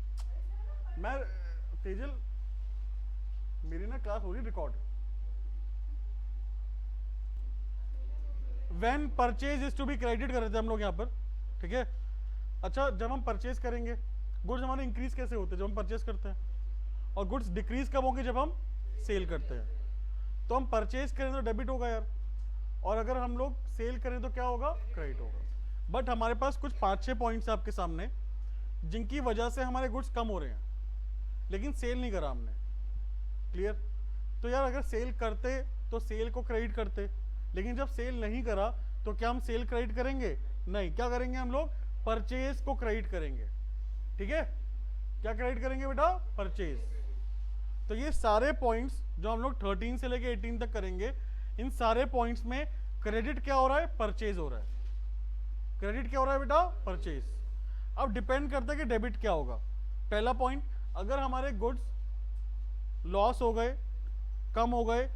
मैं तेजल, मेरी ना क्लास हो रही record. When purchase is to be credit कर रहे थे हम लोग यहाँ पर। ठीक है, अच्छा जब हम परचेज करेंगे, गुड्स हमारे इंक्रीज कैसे होते हैं? जब हम परचेज करते हैं। और गुड्स डिक्रीज कब होंगे? जब हम सेल करते हैं। तो हम परचेज करें तो डेबिट होगा यार, और अगर हम लोग सेल करें तो क्या होगा? क्रेडिट होगा। बट हमारे पास कुछ 5-6 पॉइंट्स आपके सामने जिनकी वजह से हमारे गुड्स कम हो रहे हैं, लेकिन सेल नहीं करा हमने। क्लियर? तो यार अगर सेल करते तो सेल को क्रेडिट करते, लेकिन जब सेल नहीं करा तो क्या हम सेल क्रेडिट करेंगे? नहीं। क्या करेंगे हम लोग? परचेज को क्रेडिट करेंगे। ठीक है, क्या क्रेडिट करेंगे बेटा? परचेज। तो ये सारे पॉइंट्स जो हम लोग 13 से लेके 18 तक करेंगे, इन सारे पॉइंट्स में क्रेडिट क्या हो रहा है? परचेज हो रहा है। क्रेडिट क्या हो रहा है बेटा? परचेज। अब डिपेंड करता है कि डेबिट क्या होगा। पहला पॉइंट, अगर हमारे गुड्स लॉस हो गए, कम हो गए,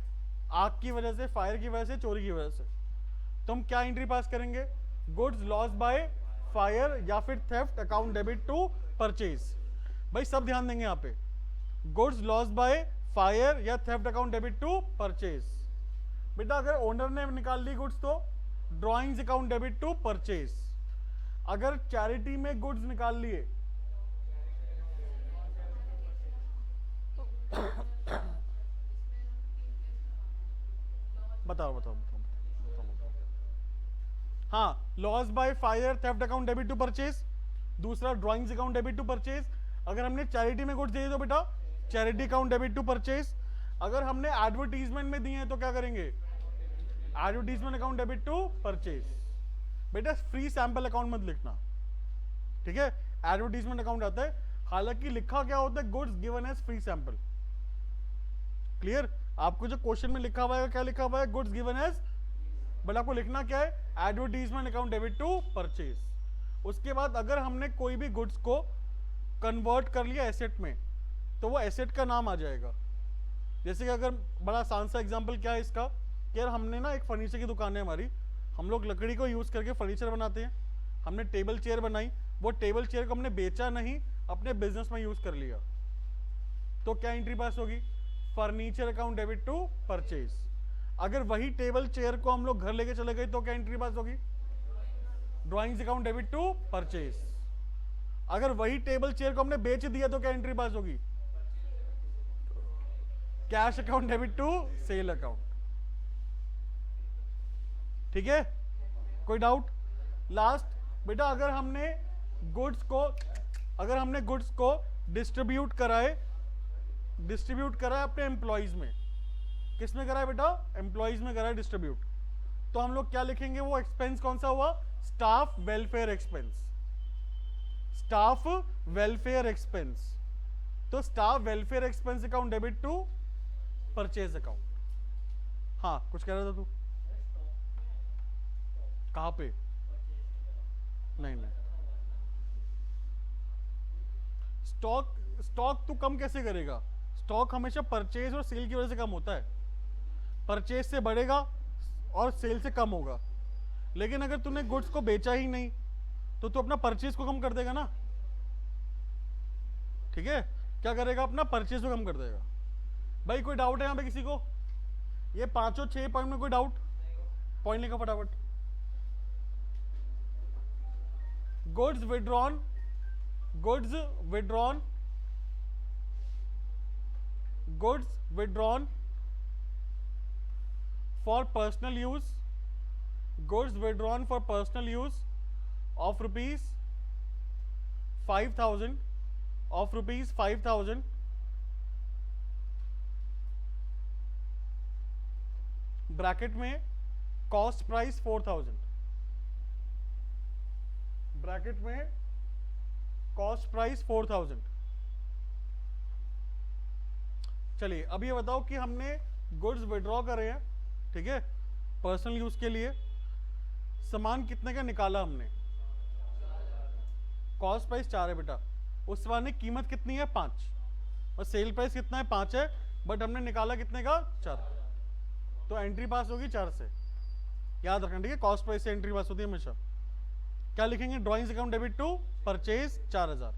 आग की वजह से, फायर की वजह से, चोरी की वजह से, तो हम क्या एंट्री पास करेंगे? गुड्स लॉस बाय फायर या फिर theft account debit to purchase. भाई सब ध्यान देंगे यहाँ पे, गुड्स लॉस बाय फायर या theft account debit to purchase. बेटा अगर ओनर ने निकाल ली गुड्स तो drawings account debit to purchase. अगर चैरिटी में गुड्स निकाल लिए बताओ बताओ बताओ बताओ। हाँ, loss by fire theft account debit to purchase. दूसरा drawings account debit to purchase. अगर हमने चैरिटी में गुड्स दिए तो बेटा charity account debit to purchase. अगर हमने एडवर्टीजमेंट में दिए हैं तो क्या करेंगे? Advertisement account debit to purchase. बेटा फ्री सैंपल अकाउंट मत लिखना, ठीक है? एडवर्टीजमेंट अकाउंट आता है, हालांकि लिखा क्या होता है? Goods given as free sample. Clear? आपको जो क्वेश्चन में लिखा हुआ है क्या लिखा हुआ है? गुड्स गिवन एज, बट आपको लिखना क्या है? Advertisement account debit to purchase. उसके बाद अगर हमने कोई भी गुड्स को कन्वर्ट कर लिया एसेट में, तो वो एसेट का नाम आ जाएगा। जैसे कि अगर बड़ा आसान सा एग्जांपल क्या है इसका, कि यार हमने ना एक फर्नीचर की दुकान है हमारी, हम लोग लकड़ी को यूज करके फर्नीचर बनाते हैं, हमने टेबल चेयर बनाई, वो टेबल चेयर को हमने बेचा नहीं, अपने बिजनेस में यूज कर लिया, तो क्या एंट्री पास होगी? Furniture account debit to purchase. अगर वही टेबल चेयर को हम लोग घर लेके चले गए तो क्या एंट्री पास होगी? Drawings account debit to purchase. अगर वही टेबल चेयर को हमने बेच दिया तो क्या एंट्री पास होगी? Cash account debit to sale account. ठीक है, कोई डाउट? लास्ट बेटा, अगर हमने गुड्स को डिस्ट्रीब्यूट कराए अपने एम्प्लॉइज में, किस में कराए बेटा? एम्प्लॉइज में कराए डिस्ट्रीब्यूट, तो हम लोग क्या लिखेंगे? वो एक्सपेंस कौन सा हुआ? Staff welfare expense. Staff welfare expense, तो staff welfare expense account debit to purchase account. हाँ, कुछ कह रहा था तू? कहां पे? नहीं, स्टॉक तू कम कैसे करेगा? स्टॉक हमेशा परचेज और सेल की वजह से कम होता है। परचेज से बढ़ेगा और सेल से कम होगा। लेकिन अगर तूने गुड्स को बेचा ही नहीं तो तू अपना परचेज को कम कर देगा ना। ठीक है, क्या करेगा? अपना परचेज को कम कर देगा। भाई कोई डाउट है यहां पे किसी को? ये 5 और 6 पॉइंट में कोई डाउट? पॉइंट लिखा फटाफट। Goods withdrawn for personal use, goods withdrawn for personal use of rupees 5,000 bracket में कॉस्ट प्राइस 4,000, ब्रैकेट में कॉस्ट प्राइस 4,000। चलिए अब ये बताओ कि हमने गुड्स विड्रॉ करे हैं, ठीक है, पर्सनल यूज के लिए। सामान कितने का निकाला हमने? कॉस्ट प्राइस 4 है बेटा। उस सामान की कीमत कितनी है? 5, और सेल प्राइस कितना है? 5 है, बट हमने निकाला कितने का? 4। तो एंट्री पास होगी 4 से, याद रखना, ठीक है। कॉस्ट प्राइस से एंट्री पास होती है हमेशा। क्या लिखेंगे? Drawings account debit to purchase 4000,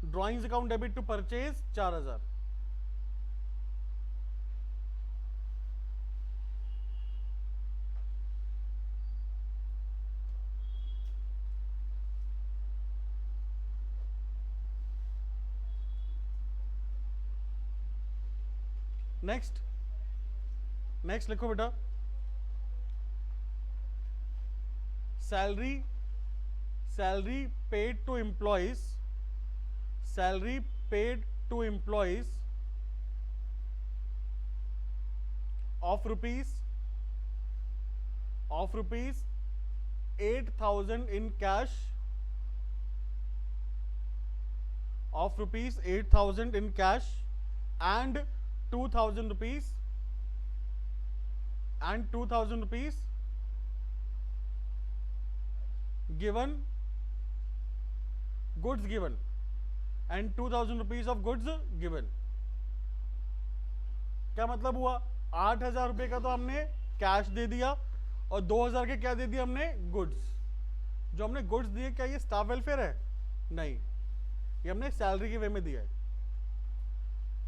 drawings account debit to purchase 4000। Next लिखो बेटा, salary paid to employees of rupees 8,000 in cash, and 2,000 rupees given, goods given, and 2,000 rupees of goods given। क्या मतलब हुआ? 8,000 रुपए का तो हमने कैश दे दिया और 2,000 के क्या दे दिया हमने? गुड्स। जो हमने गुड्स दिए, क्या ये स्टाफ वेलफेयर है? नहीं, ये हमने सैलरी के वे में दिया है।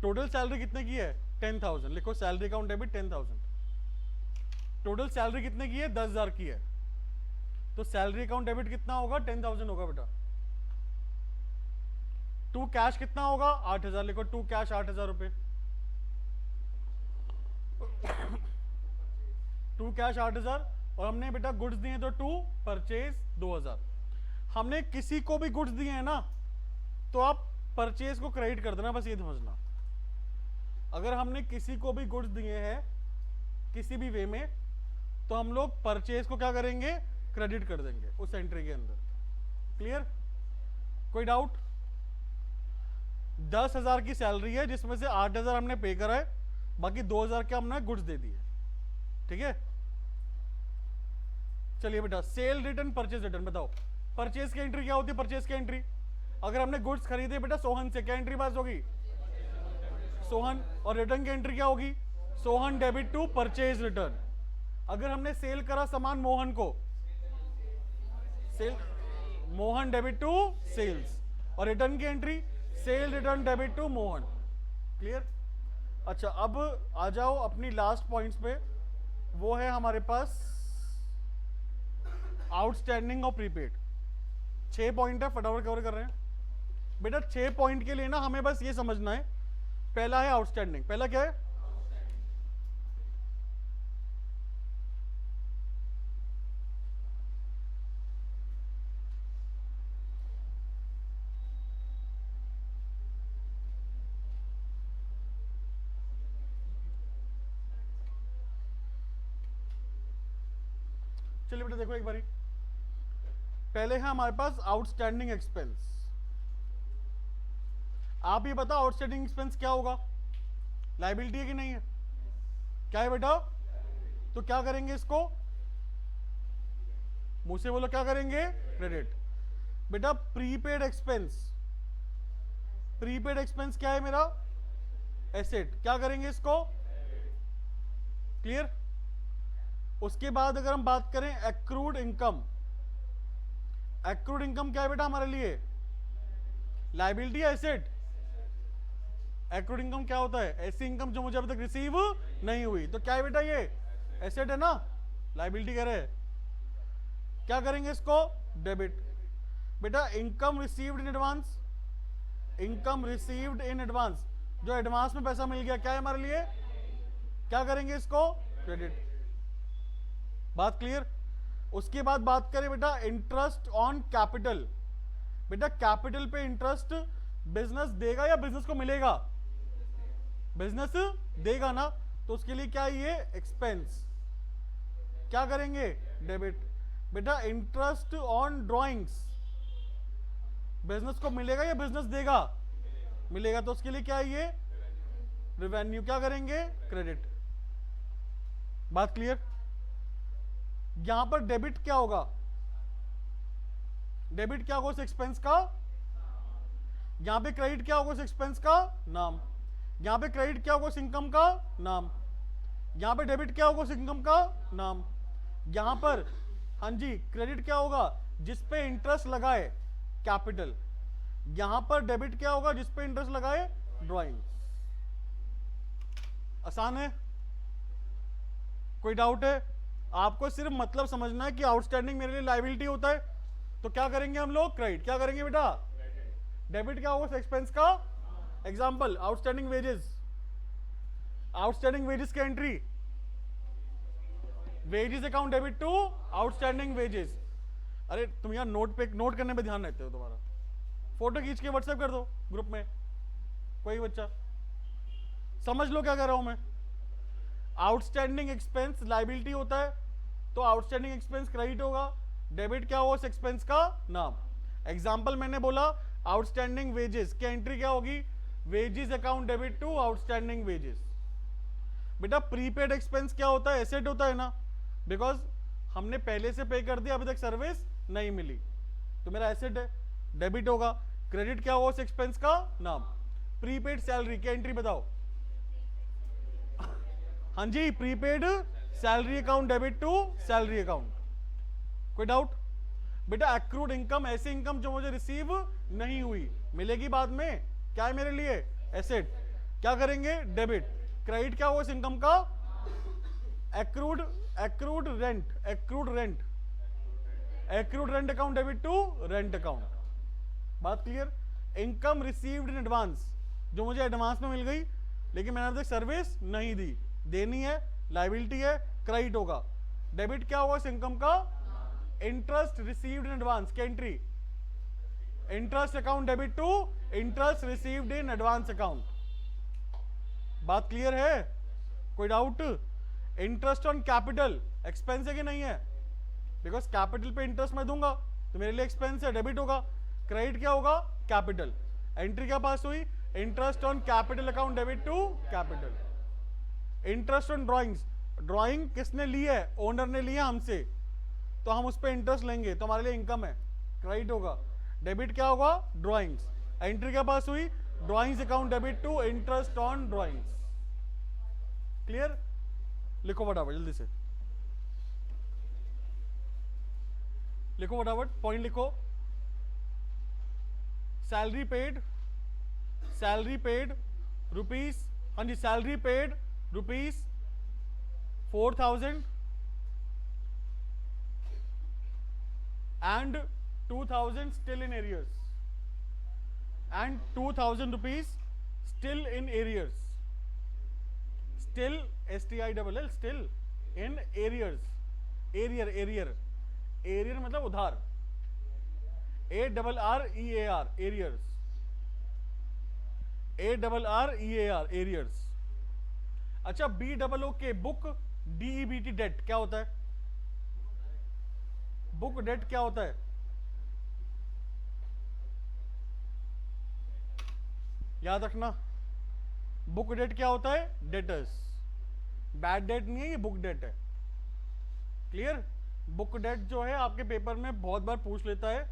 टोटल सैलरी कितने की है? 10,000। लिखो salary account debit 10,000। Total salary कितने की है? 10,000 की है, तो सैलरी अकाउंट डेबिट कितना होगा? 10,000 होगा बेटा। टू कैश कितना होगा? 8,000। लिखो टू कैश 8,000 रुपए। टू कैश 8,000, और हमने बेटा गुड्स दिए तो टू परचेज 2,000। हमने किसी को भी गुड्स दिए हैं ना, तो आप परचेज को क्रेडिट कर देना, बस ये समझना। अगर हमने किसी को भी गुड्स दिए हैं किसी भी वे में, तो हम लोग परचेज को क्या करेंगे? क्रेडिट कर देंगे उस एंट्री के अंदर। क्लियर? कोई डाउट? 10,000 की सैलरी है, जिसमें से 8,000 हमने पे करा है, बाकी 2,000 के हमने गुड्स दे दिए। ठीक है, चलिए बेटा, सेल रिटर्न, परचेज रिटर्न बताओ। परचेज की एंट्री क्या होती है? परचेज की एंट्री, अगर हमने गुड्स खरीदे बेटा सोहन से, क्या एंट्री पास होगी? सोहन। और रिटर्न की एंट्री क्या होगी? Sohan debit to purchase return. अगर हमने सेल करा सामान मोहन को, sale, Mohan debit to sales, और रिटर्न की entry sale return debit to Mohan. Clear? अच्छा, अब आ जाओ अपनी लास्ट पॉइंट्स पे, वो है हमारे पास आउटस्टैंडिंग और प्रीपेड। 6 पॉइंट है, फटाफट कवर कर रहे हैं बेटा। 6 पॉइंट के लिए ना हमें बस ये समझना है, पहला है आउटस्टैंडिंग। पहला क्या है? चलिए बेटा देखो एक बारी, पहले है हमारे पास आउटस्टैंडिंग एक्सपेंस। आप ये बताओ आउटस्टैंडिंग एक्सपेंस क्या होगा? लायबिलिटी है कि नहीं है? क्या है बेटा? तो क्या करेंगे इसको? मुंह से बोलो, क्या करेंगे? क्रेडिट। बेटा प्रीपेड एक्सपेंस, प्रीपेड एक्सपेंस क्या है मेरा? एसेट। क्या करेंगे इसको? क्लियर? उसके बाद अगर हम बात करें एक्रूड इनकम, एक्रूड इनकम क्या है बेटा हमारे लिए? लायबिलिटी या एसेट? एक्रूड इनकम क्या होता है? ऐसी इनकम जो मुझे अभी तक रिसीव नहीं हुई, तो क्या है बेटा ये? एसेट है ना, लायबिलिटी कह रहे हैं। क्या करेंगे इसको? डेबिट। बेटा income received in advance, income received in advance, जो एडवांस में पैसा मिल गया, क्या है हमारे लिए? क्या करेंगे इसको? क्रेडिट। बात क्लियर? उसके बाद बात करें बेटा इंटरेस्ट ऑन कैपिटल। बेटा कैपिटल पे इंटरेस्ट बिजनेस देगा या बिजनेस को मिलेगा? बिजनेस देगा ना, तो उसके लिए क्या है ये? एक्सपेंस। क्या करेंगे? डेबिट। बेटा इंटरेस्ट ऑन ड्राइंग्स, बिजनेस को मिलेगा या बिजनेस देगा? मिलेगा, तो उसके लिए क्या है ये? रेवेन्यू। क्या करेंगे? क्रेडिट। बात क्लियर? यहां पर डेबिट क्या होगा? डेबिट क्या होगा उस एक्सपेंस का? यहां पे क्रेडिट क्या होगा उस एक्सपेंस का? नाम। यहां पे क्रेडिट क्या होगा उस इनकम का? नाम। यहां पे डेबिट क्या होगा उस इनकम का? नाम। यहां पर हाँ जी क्रेडिट क्या होगा? जिस पे इंटरेस्ट लगाए, कैपिटल। यहां पर डेबिट क्या होगा? जिस पे इंटरेस्ट लगाए, ड्राइंग। आसान है? कोई डाउट है? आपको सिर्फ मतलब समझना है कि आउटस्टैंडिंग मेरे लिए लायबिलिटी होता है, तो क्या करेंगे हम लोग? क्रेडिट। क्या करेंगे बेटा? डेबिट क्या होगा एक्सपेंस का? Example outstanding wages, outstanding wages की entry, wages account debit to outstanding wages. अरे तुम यार नोट पे, नोट करने पे ध्यान रहते हो तुम्हारा, फोटो खींच के व्हाट्सएप कर दो ग्रुप में, कोई बच्चा समझ लो क्या कर रहा हूं मैं। आउटस्टैंडिंग एक्सपेंस लायबिलिटी होता है, तो आउटस्टैंडिंग एक्सपेंस क्रेडिट होगा। डेबिट क्या होगा उस एक्सपेंस का? नाम। एग्जांपल मैंने बोला आउटस्टैंडिंग वेजेस की एंट्री क्या होगी? Wages account debit to outstanding wages. बेटा प्रीपेड एक्सपेंस क्या होता है? एसेट होता है ना, बिकॉज हमने पहले से पे कर दिया, अभी तक सर्विस नहीं मिली, तो मेरा एसेट है, डेबिट होगा। क्रेडिट क्या होगा उस एक्सपेंस का? नाम। प्रीपेड सैलरी की एंट्री बताओ। हाँ जी prepaid salary account debit to salary account. कोई डाउट? बेटा एक्रूड इनकम, ऐसी इनकम जो मुझे रिसीव नहीं हुई, मिलेगी बाद में, क्या है मेरे लिए? एसेट। क्या करेंगे? डेबिट। क्रेडिट क्या होगा इस इनकम का? Accrued, accrued rent, accrued rent, accrued rent account debit to rent account. बात clear? Income received in advance, जो मुझे एडवांस में मिल गई लेकिन मैंने अभी तक सर्विस नहीं दी, देनी है, लायबिलिटी है, क्रेडिट होगा। डेबिट क्या होगा इस इनकम का? इंटरेस्ट रिसीव्ड इन एडवांस की entry, interest account debit to interest received in advance account. बात क्लियर है? कोई doubt? Interest on capital expense है कि नहीं है? बिकॉज कैपिटल पे इंटरेस्ट मैं दूंगा तो मेरे लिए एक्सपेंस है, डेबिट होगा। क्रेडिट क्या होगा? कैपिटल। एंट्री क्या पास हुई? Interest on capital account debit to capital. Interest on drawings, drawing किसने ली है? ओनर ने लिया हमसे, तो हम उस पर इंटरेस्ट लेंगे, तो हमारे लिए इनकम है, क्रेडिट होगा। डेबिट क्या होगा? ड्राइंग्स। एंट्री क्या पास हुई? Drawings account debit to interest on drawings. Clear? लिखो फटाफट जल्दी से। लिखो फटाफट, पॉइंट लिखो। सैलरी पेड रुपीज, हाँ जी, salary paid rupees 4,000 and 2,000 still in arrears, and 2,000 rupees still in arrears, still STILL still in arrears, arrear मतलब उधार, ARREAR arrears। अच्छा, BOOK बुक, DEBT डेट क्या होता है? बुक डेट क्या होता है? याद रखना, बुक डेट क्या होता है? डेटर्स। बैड डेट नहीं है ये, बुक डेट है। क्लियर? बुक डेट जो है आपके पेपर में बहुत बार पूछ लेता है,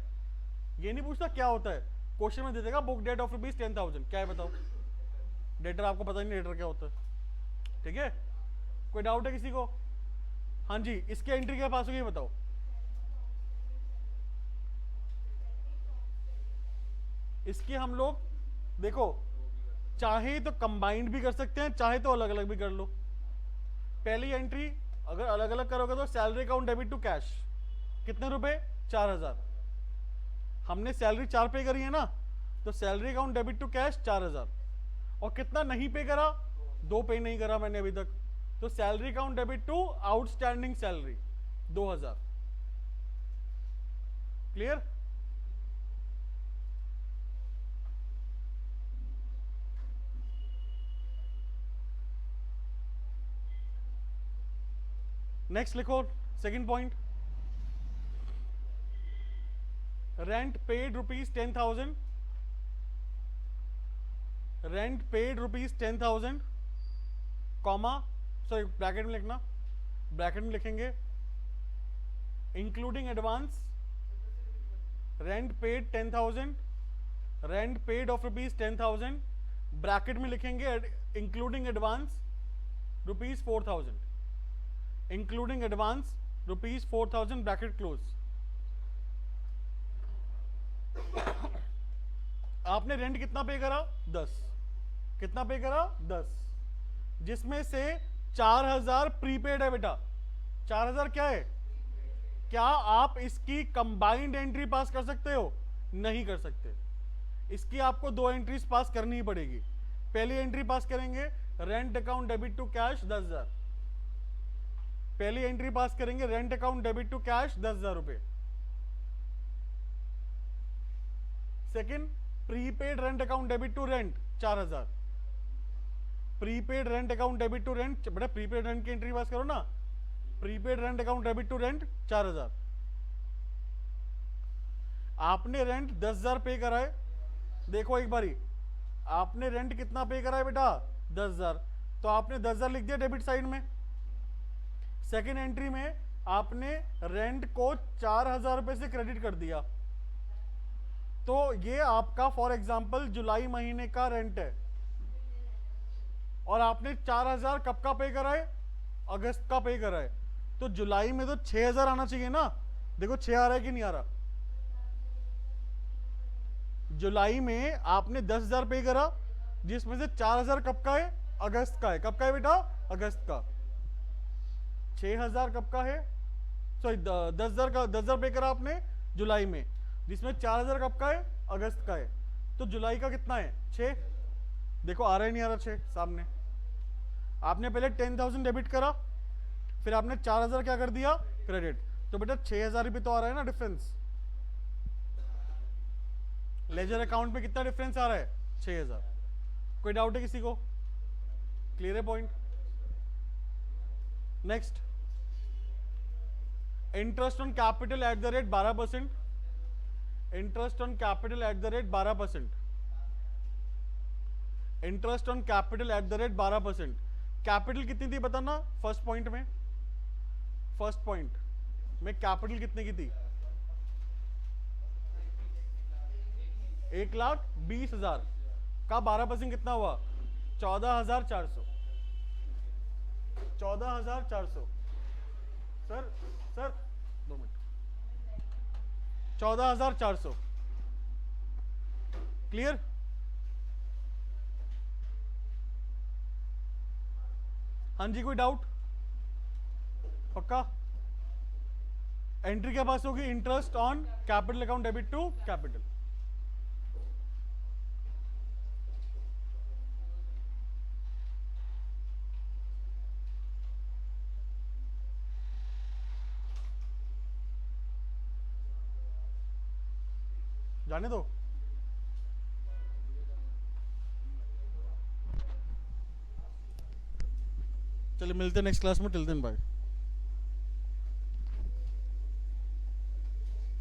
ये नहीं पूछता क्या होता है, क्वेश्चन में दे देगा बुक डेट ऑफ रुपीज 10,000, क्या है बताओ? डेटर। आपको पता नहीं डेटर क्या होता है, ठीक है? कोई डाउट है किसी को? हाँ जी, इसकी एंट्री क्या पास होगी बताओ? इसकी हम लोग देखो, चाहे तो कंबाइंड भी कर सकते हैं, चाहे तो अलग अलग भी कर लो। पहली एंट्री अगर अलग अलग करोगे तो salary account debit to cash, कितने रुपए? 4,000। हमने सैलरी 4 पे करी है ना, तो salary account debit to cash 4,000। और कितना नहीं पे करा? 2 पे नहीं करा मैंने अभी तक, तो salary account debit to outstanding salary 2,000। Clear? Next लिखो, second point, rent paid rupees 10,000, rent paid rupees 10,000 comma, sorry bracket में लिखना, ब्रैकेट में लिखेंगे including advance, rent paid 10,000, rent paid of rupees 10,000, bracket में लिखेंगे including advance rupees 4,000, including advance rupees 4,000, bracket close. आपने rent कितना pay करा? 10। कितना पे करा? 10, जिसमें से 4,000 प्रीपेड है बेटा। 4,000 क्या है? क्या आप इसकी कंबाइंड एंट्री पास कर सकते हो? नहीं कर सकते। इसकी आपको 2 एंट्रीज पास करनी ही पड़ेगी। पहली एंट्री पास करेंगे rent account debit to cash 10,000, पहली एंट्री पास करेंगे rent account debit to cash 10,000 रुपए। Second, prepaid rent account debit to rent 4,000, prepaid rent account debit to rent, बेटा प्रीपेड रेंट की entry pass करो ना, prepaid rent account debit to rent 4,000। आपने rent 10,000 पे करा है, देखो एक बारी, आपने रेंट कितना पे करा है बेटा? 10,000, तो आपने 10,000 लिख दिया डेबिट साइड में। सेकेंड एंट्री में आपने रेंट को 4,000 रुपए से क्रेडिट कर दिया, तो ये आपका फॉर एग्जांपल जुलाई महीने का रेंट है, और आपने 4,000 कब का पे करा है? अगस्त का पे करा है, तो जुलाई में तो 6,000 आना चाहिए ना। देखो 6 आ रहा है कि नहीं आ रहा? जुलाई में आपने 10,000 पे करा, जिसमें से 4,000 कब का है? अगस्त का है। कब का है बेटा? अगस्त का। 6,000 कब का है? सॉरी 10,000 का, 10,000 पे करा आपने जुलाई में, जिसमें 4,000 कब का है? अगस्त का है। तो जुलाई का कितना है? 6। देखो आ रहा है नहीं आ रहा? 6 सामने। आपने पहले 10,000 डेबिट करा, फिर आपने 4,000 क्या कर दिया? क्रेडिट। तो बेटा 6,000 रुपये तो आ रहा है ना डिफरेंस। लेजर अकाउंट में कितना डिफरेंस आ रहा है? 6,000। कोई डाउट है किसी को? क्लियर है point? Next, interest on capital at the rate 12%, interest on capital at the rate 12%, interest on capital at the rate 12%। Capital कितनी थी बताना फर्स्ट पॉइंट में? फर्स्ट पॉइंट में कैपिटल कितने की थी? 1,20,000 का 12% कितना हुआ? 14,400। 14,400। Sir 2 minute, 14,400। क्लियर? हाँ जी, कोई डाउट? पक्का? एंट्री क्या पास होगी? Interest on capital account debit to capital. जाने दो। चलिए मिलते हैं नेक्स्ट क्लास में। Till then bye.